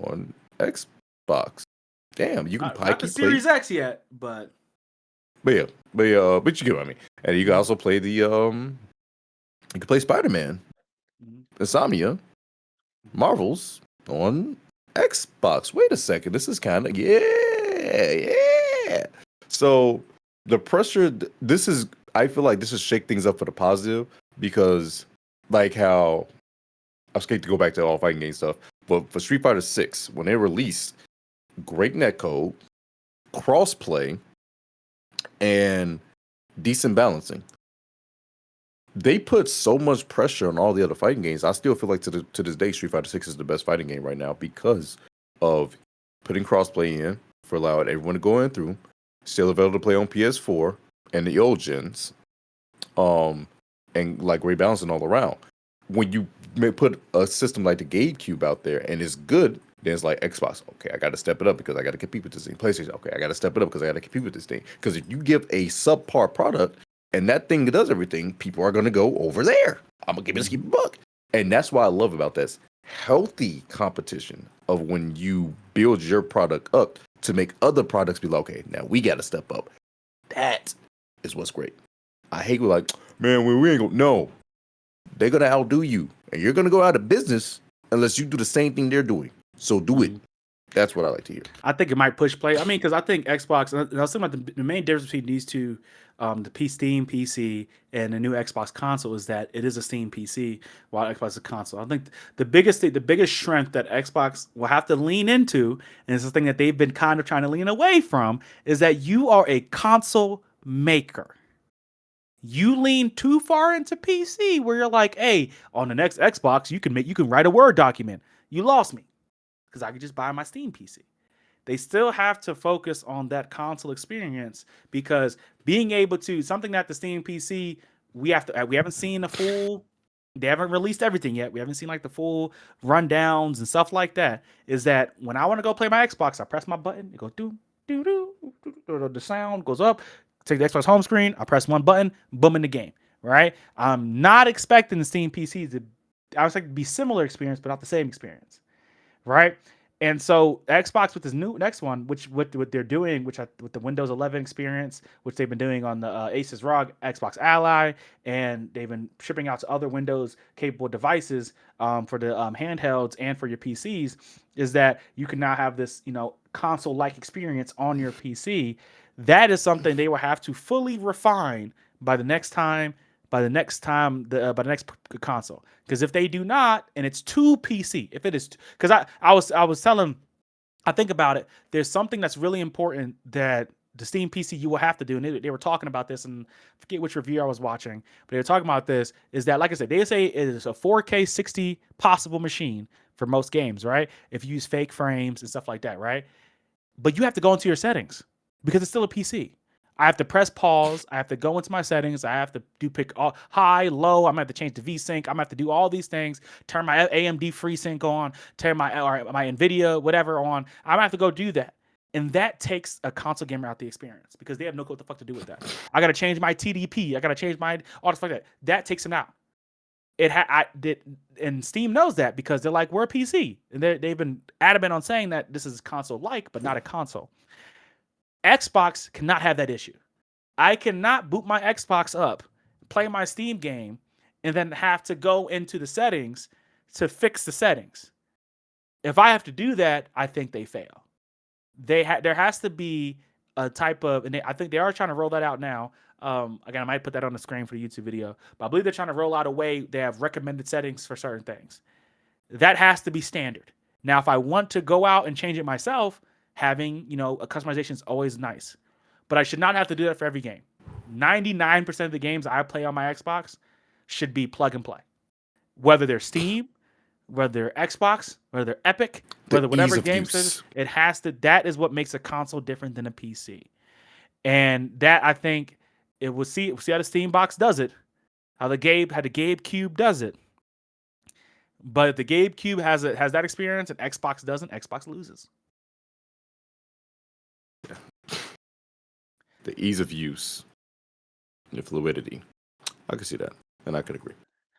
on Xbox. Damn, you can not the Series X yet, but you get what I mean. And you can also play you can play Spider-Man, Insomnia, Marvels on Xbox. Wait a second, this is kind of yeah. So the pressure, I feel like this is shake things up for the positive because, like how I was scared to go back to all fighting game stuff, but for Street Fighter 6, when they released great netcode, crossplay, and decent balancing, they put so much pressure on all the other fighting games. I still feel like to this day, Street Fighter 6 is the best fighting game right now because of putting crossplay in for allowing everyone to go in through, still available to play on PS4 and the old gens, and like rebalancing all around. When you put a system like the Gabe Cube out there and it's good, then it's like Xbox. Okay, I got to step it up because I got to compete with this thing. PlayStation. Okay, I got to step it up because I got to compete with this thing. Because if you give a subpar product and that thing that does everything, people are going to go over there. I'm going to give it a buck. And that's what I love about this healthy competition of when you build your product up to make other products be like, okay, now we got to step up. That is what's great. I hate like, man, we ain't going to, no. They're going to outdo you. And you're going to go out of business unless you do the same thing they're doing. So do it. That's what I like to hear. I think it might push play. I mean, because I think Xbox, and I was thinking about the main difference between these two, the Steam PC and the new Xbox console is that it is a Steam PC while Xbox is a console. I think the biggest strength that Xbox will have to lean into, and it's the thing that they've been kind of trying to lean away from, is that you are a console maker. You lean too far into PC where you're like, hey, on the next Xbox, you can write a Word document. You lost me. because I could just buy my Steam PC. They still have to focus on that console experience, because being able to, something that the Steam PC, we haven't seen a full, they haven't released everything yet. We haven't seen like the full rundowns and stuff like that. Is that when I want to go play my Xbox, I press my button, it goes do do do, the sound goes up, take the Xbox home screen, I press one button, boom, in the game. Right? I'm not expecting the Steam PC to, I was like to be similar experience, but not the same experience. Right? And so Xbox with this new next one, which what they're doing, with the Windows 11 experience, which they've been doing on the Asus ROG Xbox Ally, and they've been shipping out to other Windows capable devices for the handhelds and for your PCs, is that you can now have this, console-like experience on your PC. That is something they will have to fully refine by the next console. Because if they do not, and it's too PC, if it is, because I was telling, I think about it, there's something that's really important that the Steam PC you will have to do, and they were talking about this, and I forget which review I was watching, but they were talking about this, is that, like I said, they say it is a 4K 60 possible machine for most games, right? If you use fake frames and stuff like that, right? But you have to go into your settings because it's still a PC. I have to press pause. I have to go into my settings. I have to pick all high, low. I'm gonna have to change the VSync. I'm gonna have to do all these things. Turn my AMD FreeSync on. Turn my NVIDIA whatever on. I'm gonna have to go do that, and that takes a console gamer out the experience because they have no clue what the fuck to do with that. I gotta change my TDP. I gotta change my all this like that. That takes them out. And Steam knows that because they're like, we're a PC, and they've been adamant on saying that this is console-like, but not a console. Xbox cannot have that issue. I cannot boot my Xbox up, play my Steam game, and then have to go into the settings to fix the settings. If I have to do that, I think they fail. There has to be a type of, and I think they are trying to roll that out now. Again, I might put that on the screen for the YouTube video, but I believe they're trying to roll out a way they have recommended settings for certain things. That has to be standard. Now, if I want to go out and change it myself, having, a customization is always nice, but I should not have to do that for every game. 99% of the games I play on my Xbox should be plug and play, whether they're Steam, whether they're Xbox, whether they're Epic, whether whatever game service, it has to. That is what makes a console different than a PC, and that I think it will see how the Steam box does it, how the Gabe Cube does it. But if the Gabe Cube has that experience and Xbox doesn't, Xbox loses. The ease of use, the fluidity. I can see that, and I could agree.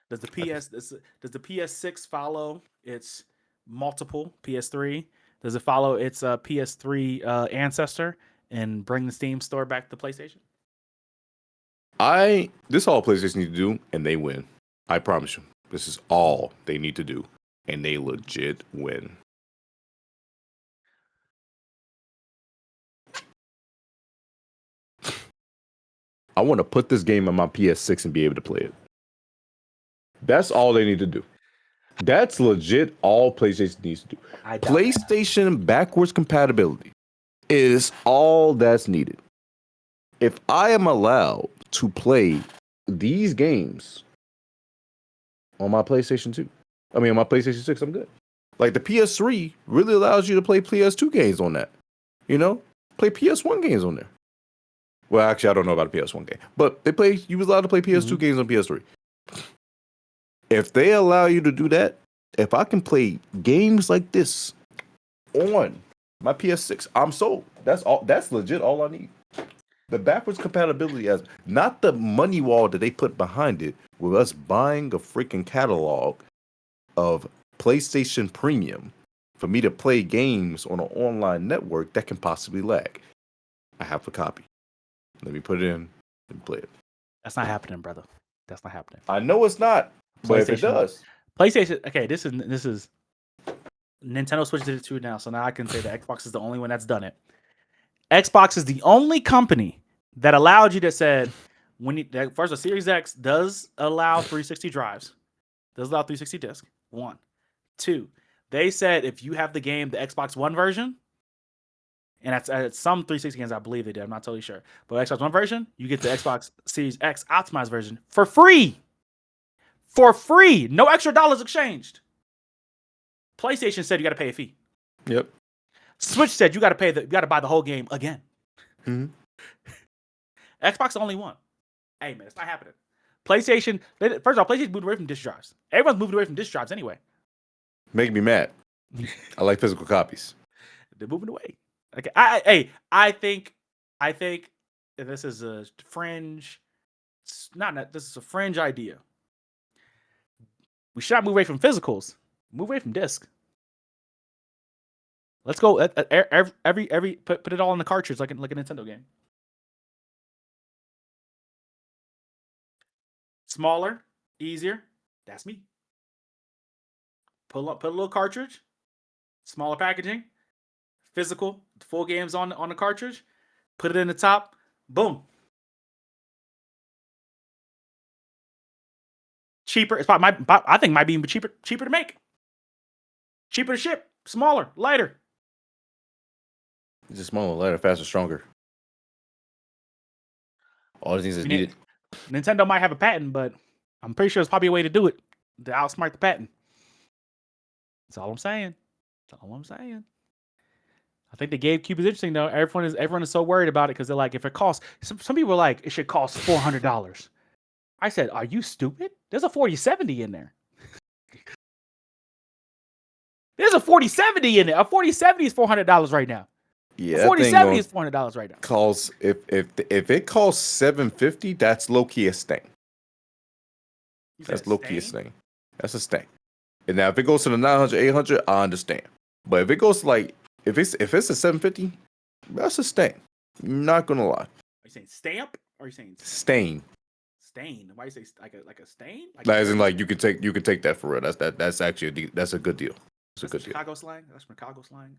Does the PS6 follow its multiple PS3? Does it follow its PS3 ancestor and bring the Steam store back to PlayStation? This is all PlayStation need to do, and they win. I promise you. This is all they need to do, and they legit win. I want to put this game on my PS6 and be able to play it. That's all they need to do. That's legit all PlayStation needs to do. PlayStation backwards compatibility is all that's needed. If I am allowed to play these games on my PlayStation 2, on my PlayStation 6, I'm good. Like the PS3 really allows you to play PS2 games on that. Play PS1 games on there. Well, actually, I don't know about a PS1 game, but you was allowed to play PS2 games on PS3. If they allow you to do that, if I can play games like this on my PS6, I'm sold. That's legit all I need. The backwards compatibility, as not the money wall that they put behind it, with us buying a freaking catalog of PlayStation Premium for me to play games on an online network that can possibly lag. I have a copy. Let me put it in and play it. That's not happening, brother. That's not happening. I know it's not, but if it does. PlayStation, okay, this is Nintendo switched it to now, so now I can say that Xbox is the only one that's done it. Xbox is the only company that allowed you to said, first, the Series X does allow 360 drives, does allow 360 disc. 1. 2, they said if you have the game, the Xbox One version, and that's some 360 games, I believe they did. I'm not totally sure. But Xbox One version, you get the Xbox Series X optimized version for free. For free. No extra dollars exchanged. PlayStation said you got to pay a fee. Yep. Switch said you got to buy the whole game again. Mm-hmm. Xbox only one. Hey man, it's not happening. PlayStation. First of all, PlayStation moved away from disk drives. Everyone's moved away from disk drives anyway. Making me mad. I like physical copies. They're moving away. Okay. I think this is a fringe. This is a fringe idea. We should not move away from physicals. Move away from disc. Let's go. Every put it all in the cartridge like a Nintendo game. Smaller, easier. That's me. Put a little cartridge. Smaller packaging. Physical. Full games on the cartridge. Put it in the top. Boom. Cheaper. I think it might be even cheaper to make. Cheaper to ship. Smaller, lighter. It's just smaller, lighter, faster, stronger. All the things that's needed. Nintendo might have a patent, but I'm pretty sure there's probably a way to do it to outsmart the patent. That's all I'm saying. I think the GameCube is interesting though. Everyone is so worried about it because they're like, if it costs, some people are like, it should cost $400. I said, are you stupid? There's a 4070 in there. There's a 4070 in there. A 4070 is $400 right now. Yeah, 4070 is $400 right now. Calls if it costs $750, that's low key a stain. That's low key a stain. That's a stain. And now if it goes to the 900, 800, I understand. But if it goes to like if it's a $750, that's a stain. I'm not gonna lie. Are you saying stamp or are you saying stain? Stain. Why do you say like a stain? As in like you can take that for real. That's actually that's a good deal. It's a good deal. Chicago slang. That's Chicago slang.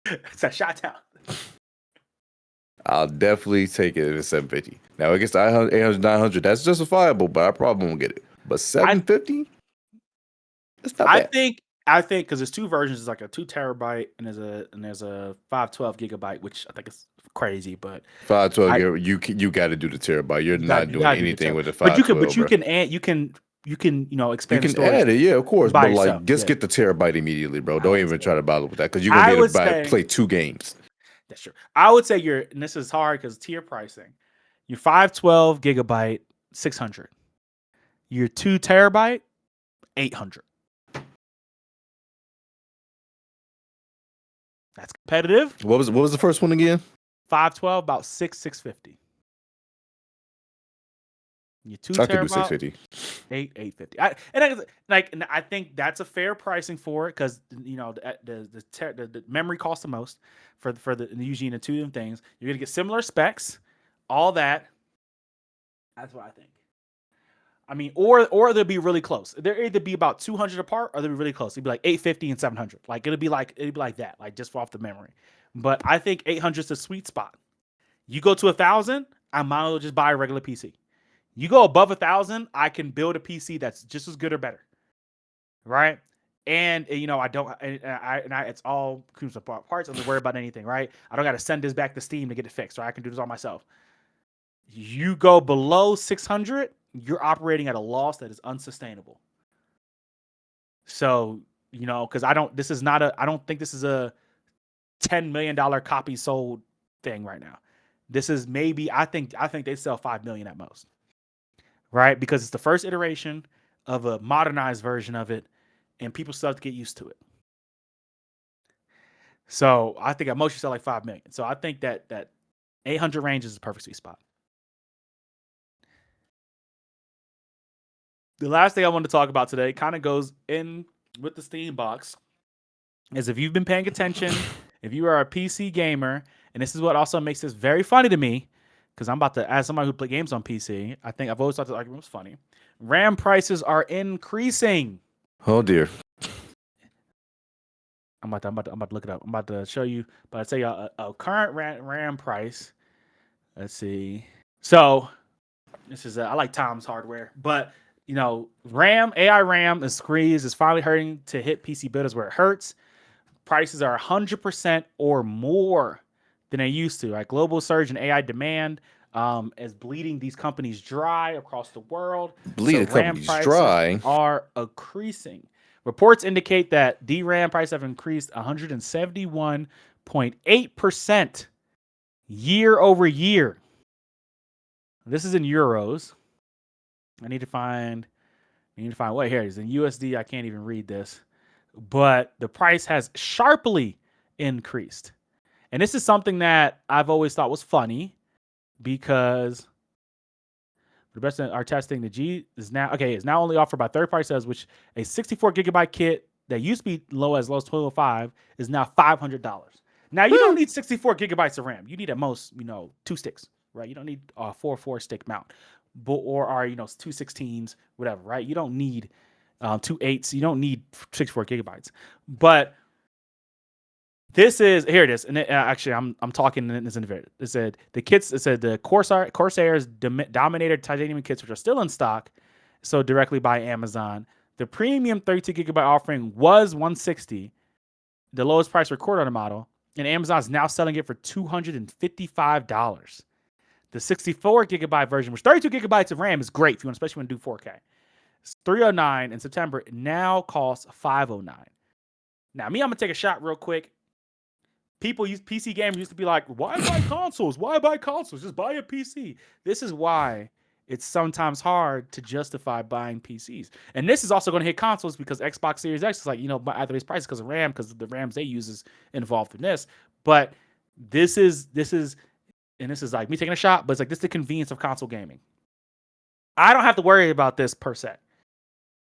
It's a shot town. I'll definitely take it at 750. Now, I guess 800, 900, that's justifiable, but I probably won't get it. But 750? That's not bad. I think because there's two versions. There's like a 2 terabyte and there's a 512 gigabyte, which I think is crazy. But 512, you got to do the terabyte. You're not doing anything with the 512. But you can expand. You can add it, yeah, of course. But yourself, like, just get the terabyte immediately, bro. Don't even try to bother with that because you're gonna be able to play 2 games. That's true. I would say and this is hard because tier pricing. Your 512 gigabyte, 600. Your 2 terabyte, 800. That's competitive. What was the first one again? 512, about 650. Your 2 I could do terabyte, 650. 850. And I think that's a fair pricing for it because the memory costs the most for the usually in the 2 things. You're gonna get similar specs, all that. That's what I think. I mean, or they'll be really close. They'll either be about 200 apart, or they'll be really close. It'll be like 850 and 700. Like it'll be like that, like just off the memory. But I think 800 is the sweet spot. You go to 1,000, I might as well just buy a regular PC. You go above 1,000, I can build a PC that's just as good or better, right? And it's all parts. I don't worry about anything, right? I don't got to send this back to Steam to get it fixed, right? I can do this all myself. You go below 600, you're operating at a loss that is unsustainable. So because I don't think this is a $10 million copy sold thing right now. This is maybe I think they sell 5 million at most. Right? Because it's the first iteration of a modernized version of it, and people still have to get used to it. So I think at most you sell like 5 million. So I think that 800 range is the perfect sweet spot. The last thing I want to talk about today kind of goes in with the Steam box. Is if you've been paying attention, if you are a PC gamer, and this is what also makes this very funny to me, because I'm about to, as somebody who plays games on PC, I think I've always thought the argument was funny. RAM prices are increasing. Oh dear. I'm about to look it up. I'm about to show you, but I'd say a current RAM price. Let's see. So this is I like Tom's Hardware, but AI RAM is squeezed is finally hurting to hit PC builders where it hurts. Prices are 100% or more than they used to. Right? Global surge in AI demand is bleeding these companies dry across the world. Bleeding companies dry are increasing. Reports indicate that DRAM prices have increased 171.8% year over year. This is in euros. I need to find what here it is in USD. I can't even read this, but the price has sharply increased. And this is something that I've always thought was funny because for the best of our testing, the G is now only offered by third-party sellers, which a 64 gigabyte kit that used to be low as 1205 is now $500. Now you don't need 64 gigabytes of RAM. You need at most, 2 sticks, right? You don't need a 4 stick mount, or 2 16s, whatever, right? You don't need 2 8s. You don't need 64 gigabytes. But this is here it is, and actually I'm talking in this interview. It said the Corsair's Dominator titanium kits, which are still in stock, so directly by Amazon. The premium 32 gigabyte offering was $160, the lowest price recorded on the model, and Amazon's now selling it for $255. The 64 gigabyte version, which 32 gigabytes of RAM is great if you want, especially when you do 4K. It's $309 in September. It now costs $509. Now, I'm gonna take a shot real quick. PC gamers used to be like, why buy consoles? Why buy consoles? Just buy a PC. This is why it's sometimes hard to justify buying PCs. And this is also going to hit consoles because Xbox Series X is like, at the base price because of RAM, because the RAMs they use is involved in this. But this is like me taking a shot, but it's like this is the convenience of console gaming. I don't have to worry about this per se,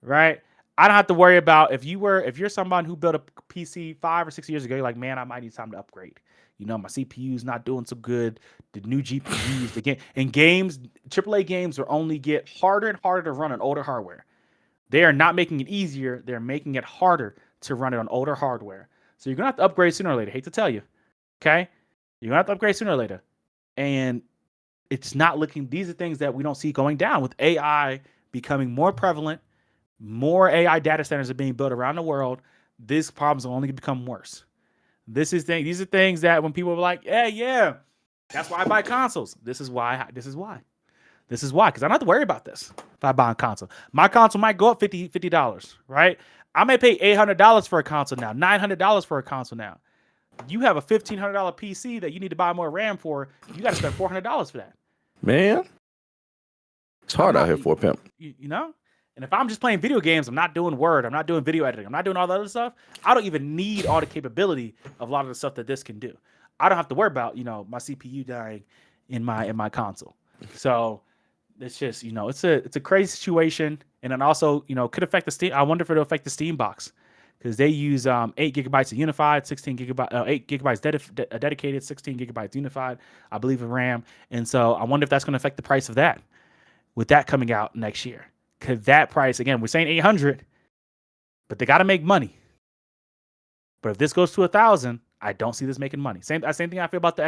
right? I don't have to worry about if you're someone who built a PC 5 or 6 years ago, you're like, man, I might need time to upgrade. My CPU's not doing so good. The new GPUs, games, AAA games will only get harder and harder to run on older hardware. They are not making it easier. They're making it harder to run it on older hardware. So you're going to have to upgrade sooner or later. Hate to tell you. Okay? You're going to have to upgrade sooner or later. And it's not looking, these are things that we don't see going down with AI becoming more prevalent. More AI data centers are being built around the world. These problems will only become worse. These are things that when people are like, yeah, that's why I buy consoles. This is why. Because I don't have to worry about this if I buy a console. My console might go up $50, right? I may pay $800 for a console now, $900 for a console now. You have a $1,500 PC that you need to buy more RAM for. You got to spend $400 for that. Man, it's hard out here for a pimp. And if I'm just playing video games, I'm not doing Word, I'm not doing video editing, I'm not doing all that other stuff. I don't even need all the capability of a lot of the stuff that this can do. I don't have to worry about, my CPU dying in my console. So it's just, it's a crazy situation. And then also, could affect the Steam. I wonder if it'll affect the Steam box because they use 8 gigabytes of unified, 8 gigabytes dedicated, 16 gigabytes unified, I believe, of RAM. And so I wonder if that's going to affect the price of that with that coming out next year. Because that price, again, we're saying 800, but they got to make money. But if this goes to 1,000, I don't see this making money. Same thing I feel about the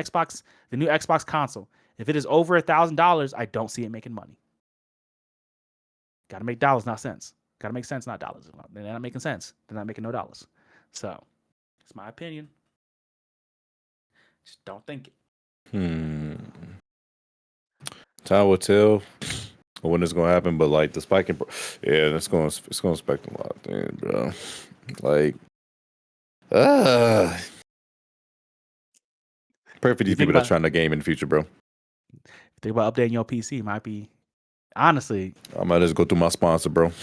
new Xbox console. If it is over $1,000, I don't see it making money. Got to make dollars, not cents. Got to make sense, not dollars. They're not making sense. They're not making no dollars. So, that's my opinion. Just don't think it. Time will tell when it's gonna happen, but like the spike in, it's gonna affect a lot of things, bro. Like, pray for these people that's trying to game in the future, bro. Think about updating your PC. Might be, honestly. I might just go through my sponsor, bro.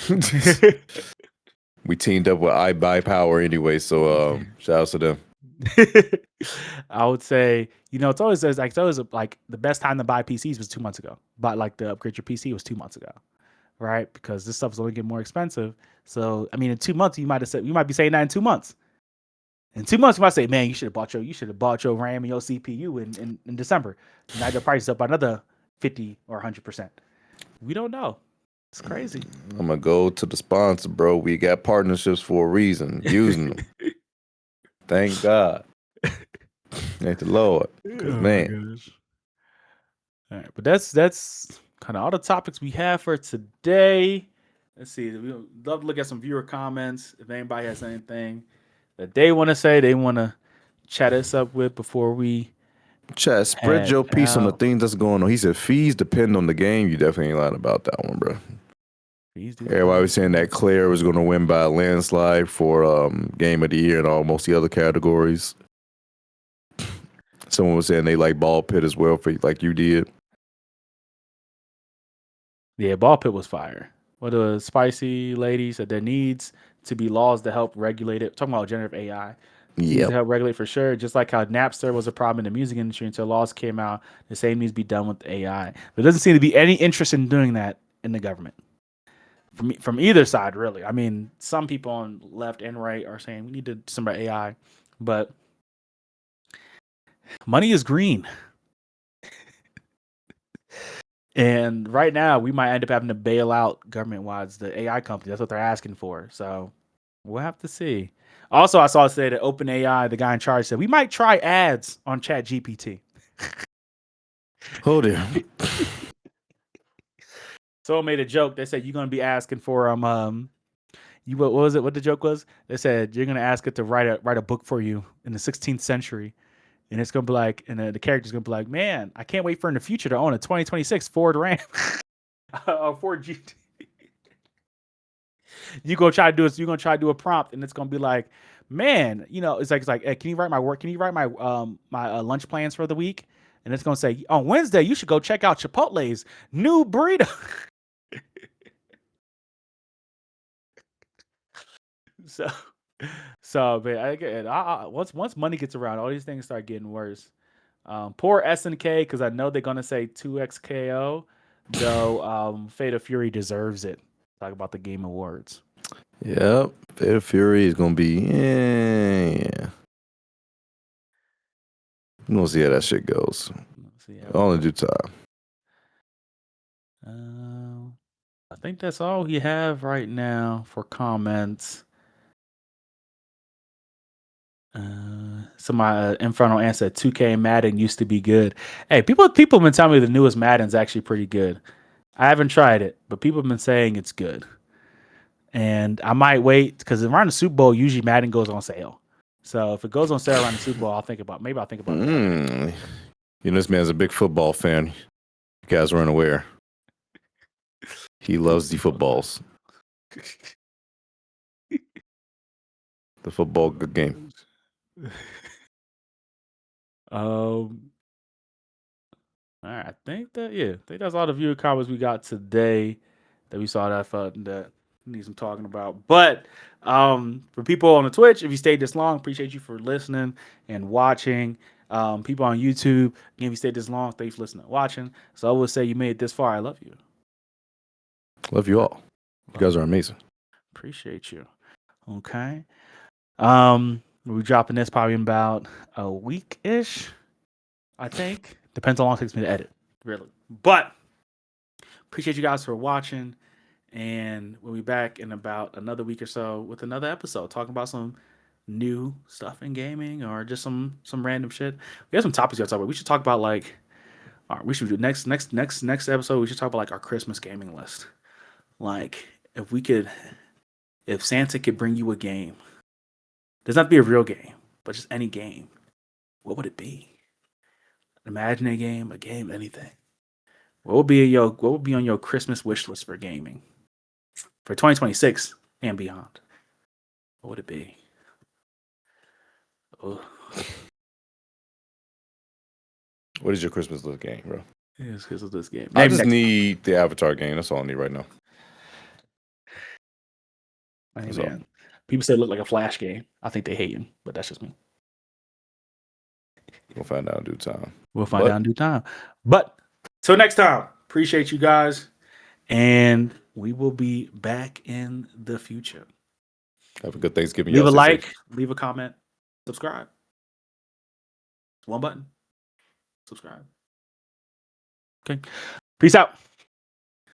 We teamed up with iBuyPower anyway, so shout out to them. I would say, it's always like the best time to buy PCs was 2 months ago. But like to upgrade your PC was 2 months ago, right? Because this stuff's only getting more expensive. So I mean, in 2 months, you might be saying that in 2 months. In 2 months, you might say, man, you should have bought your RAM and your CPU in December. Now your price is up by another 50 or 100%. We don't know. It's crazy. I'm gonna go to the sponsor, bro. We got partnerships for a reason. Using them. Thank God. Thank the Lord. Man. All right, but that's kind of all the topics we have for today. Let's see. We'd love to look at some viewer comments. If anybody has anything that they want to say, they want to chat us up with before we chat. Spread your piece on the things that's going on. He said fees depend on the game. You definitely ain't lying about that one, bro. Please do. Everybody was saying that Claire was going to win by a landslide for Game of the Year and almost the other categories. Someone was saying they like Ball Pit as well, for like you did. Yeah, Ball Pit was fire. What the spicy lady said there needs to be laws to help regulate it. Talking about generative AI. Needs to help regulate for sure. Just like how Napster was a problem in the music industry until laws came out, the same needs to be done with AI. There doesn't seem to be any interest in doing that in the government. From either side, really. I mean, some people on left and right are saying we need to do some about AI, but money is green. And right now, we might end up having to bail out government-wise the AI company. That's what they're asking for. So we'll have to see. Also, I saw it say that OpenAI, the guy in charge, said we might try ads on ChatGPT. Oh dear. Someone made a joke. They said you're gonna be asking for you what was it? What the joke was? They said you're gonna ask it to write a book for you in the 16th century. And it's gonna be like, and the character's gonna be like, man, I can't wait for in the future to own a 2026 Ford Ram, Ford GT. You're gonna try to do a prompt, and it's gonna be like, man, it's like, hey, can you write my work? Can you write my my lunch plans for the week? And it's gonna say on Wednesday you should go check out Chipotle's new burrito. So, man, once money gets around, all these things start getting worse. Poor SNK, because I know they're gonna say 2XKO, though. Fate of Fury deserves it. Talk about the Game Awards. Yep, Fate of Fury is gonna be yeah. We'll see how that shit goes. All in due time. I think that's all we have right now for comments. Somebody Infernal Ant said 2K Madden used to be good. Hey, people have been telling me the newest Madden's actually pretty good. I haven't tried it, but people have been saying it's good. And I might wait because around the Super Bowl, usually Madden goes on sale. So if it goes on sale around the Super Bowl, I'll think about it. This man's a big football fan. You guys are unaware. He loves the footballs. The football good game. All right, I think that's all the viewer comments we got today that we saw that I felt that need some talking about. But for people on the Twitch, if you stayed this long, appreciate you for listening and watching. People on YouTube, again, if you stayed this long, thanks for listening and watching. So I would say you made it this far. I love you. Love you all. You guys are amazing. Appreciate you. Okay. We're dropping this probably in about a week-ish, I think. Depends how long it takes me to edit, really. But appreciate you guys for watching. And we'll be back in about another week or so with another episode talking about some new stuff in gaming or just some random shit. We have some topics to talk about. We should talk about we should do next episode. We should talk about our Christmas gaming list. Like if Santa could bring you a game, doesn't have to be a real game, but just any game, what would it be? Imagine a game, anything. What would be on your Christmas wish list for gaming? For 2026 and beyond. What would it be? Oh. What is your Christmas list game, bro? Yeah, it's Christmas list game. I just need the Avatar game. That's all I need right now. Hey, man. People say it looked like a Flash game. I think they hate him, but that's just me. We'll find out in due time. But till next time, appreciate you guys. And we will be back in the future. Have a good Thanksgiving. Leave a like, leave a comment, subscribe. One button. Subscribe. Okay. Peace out.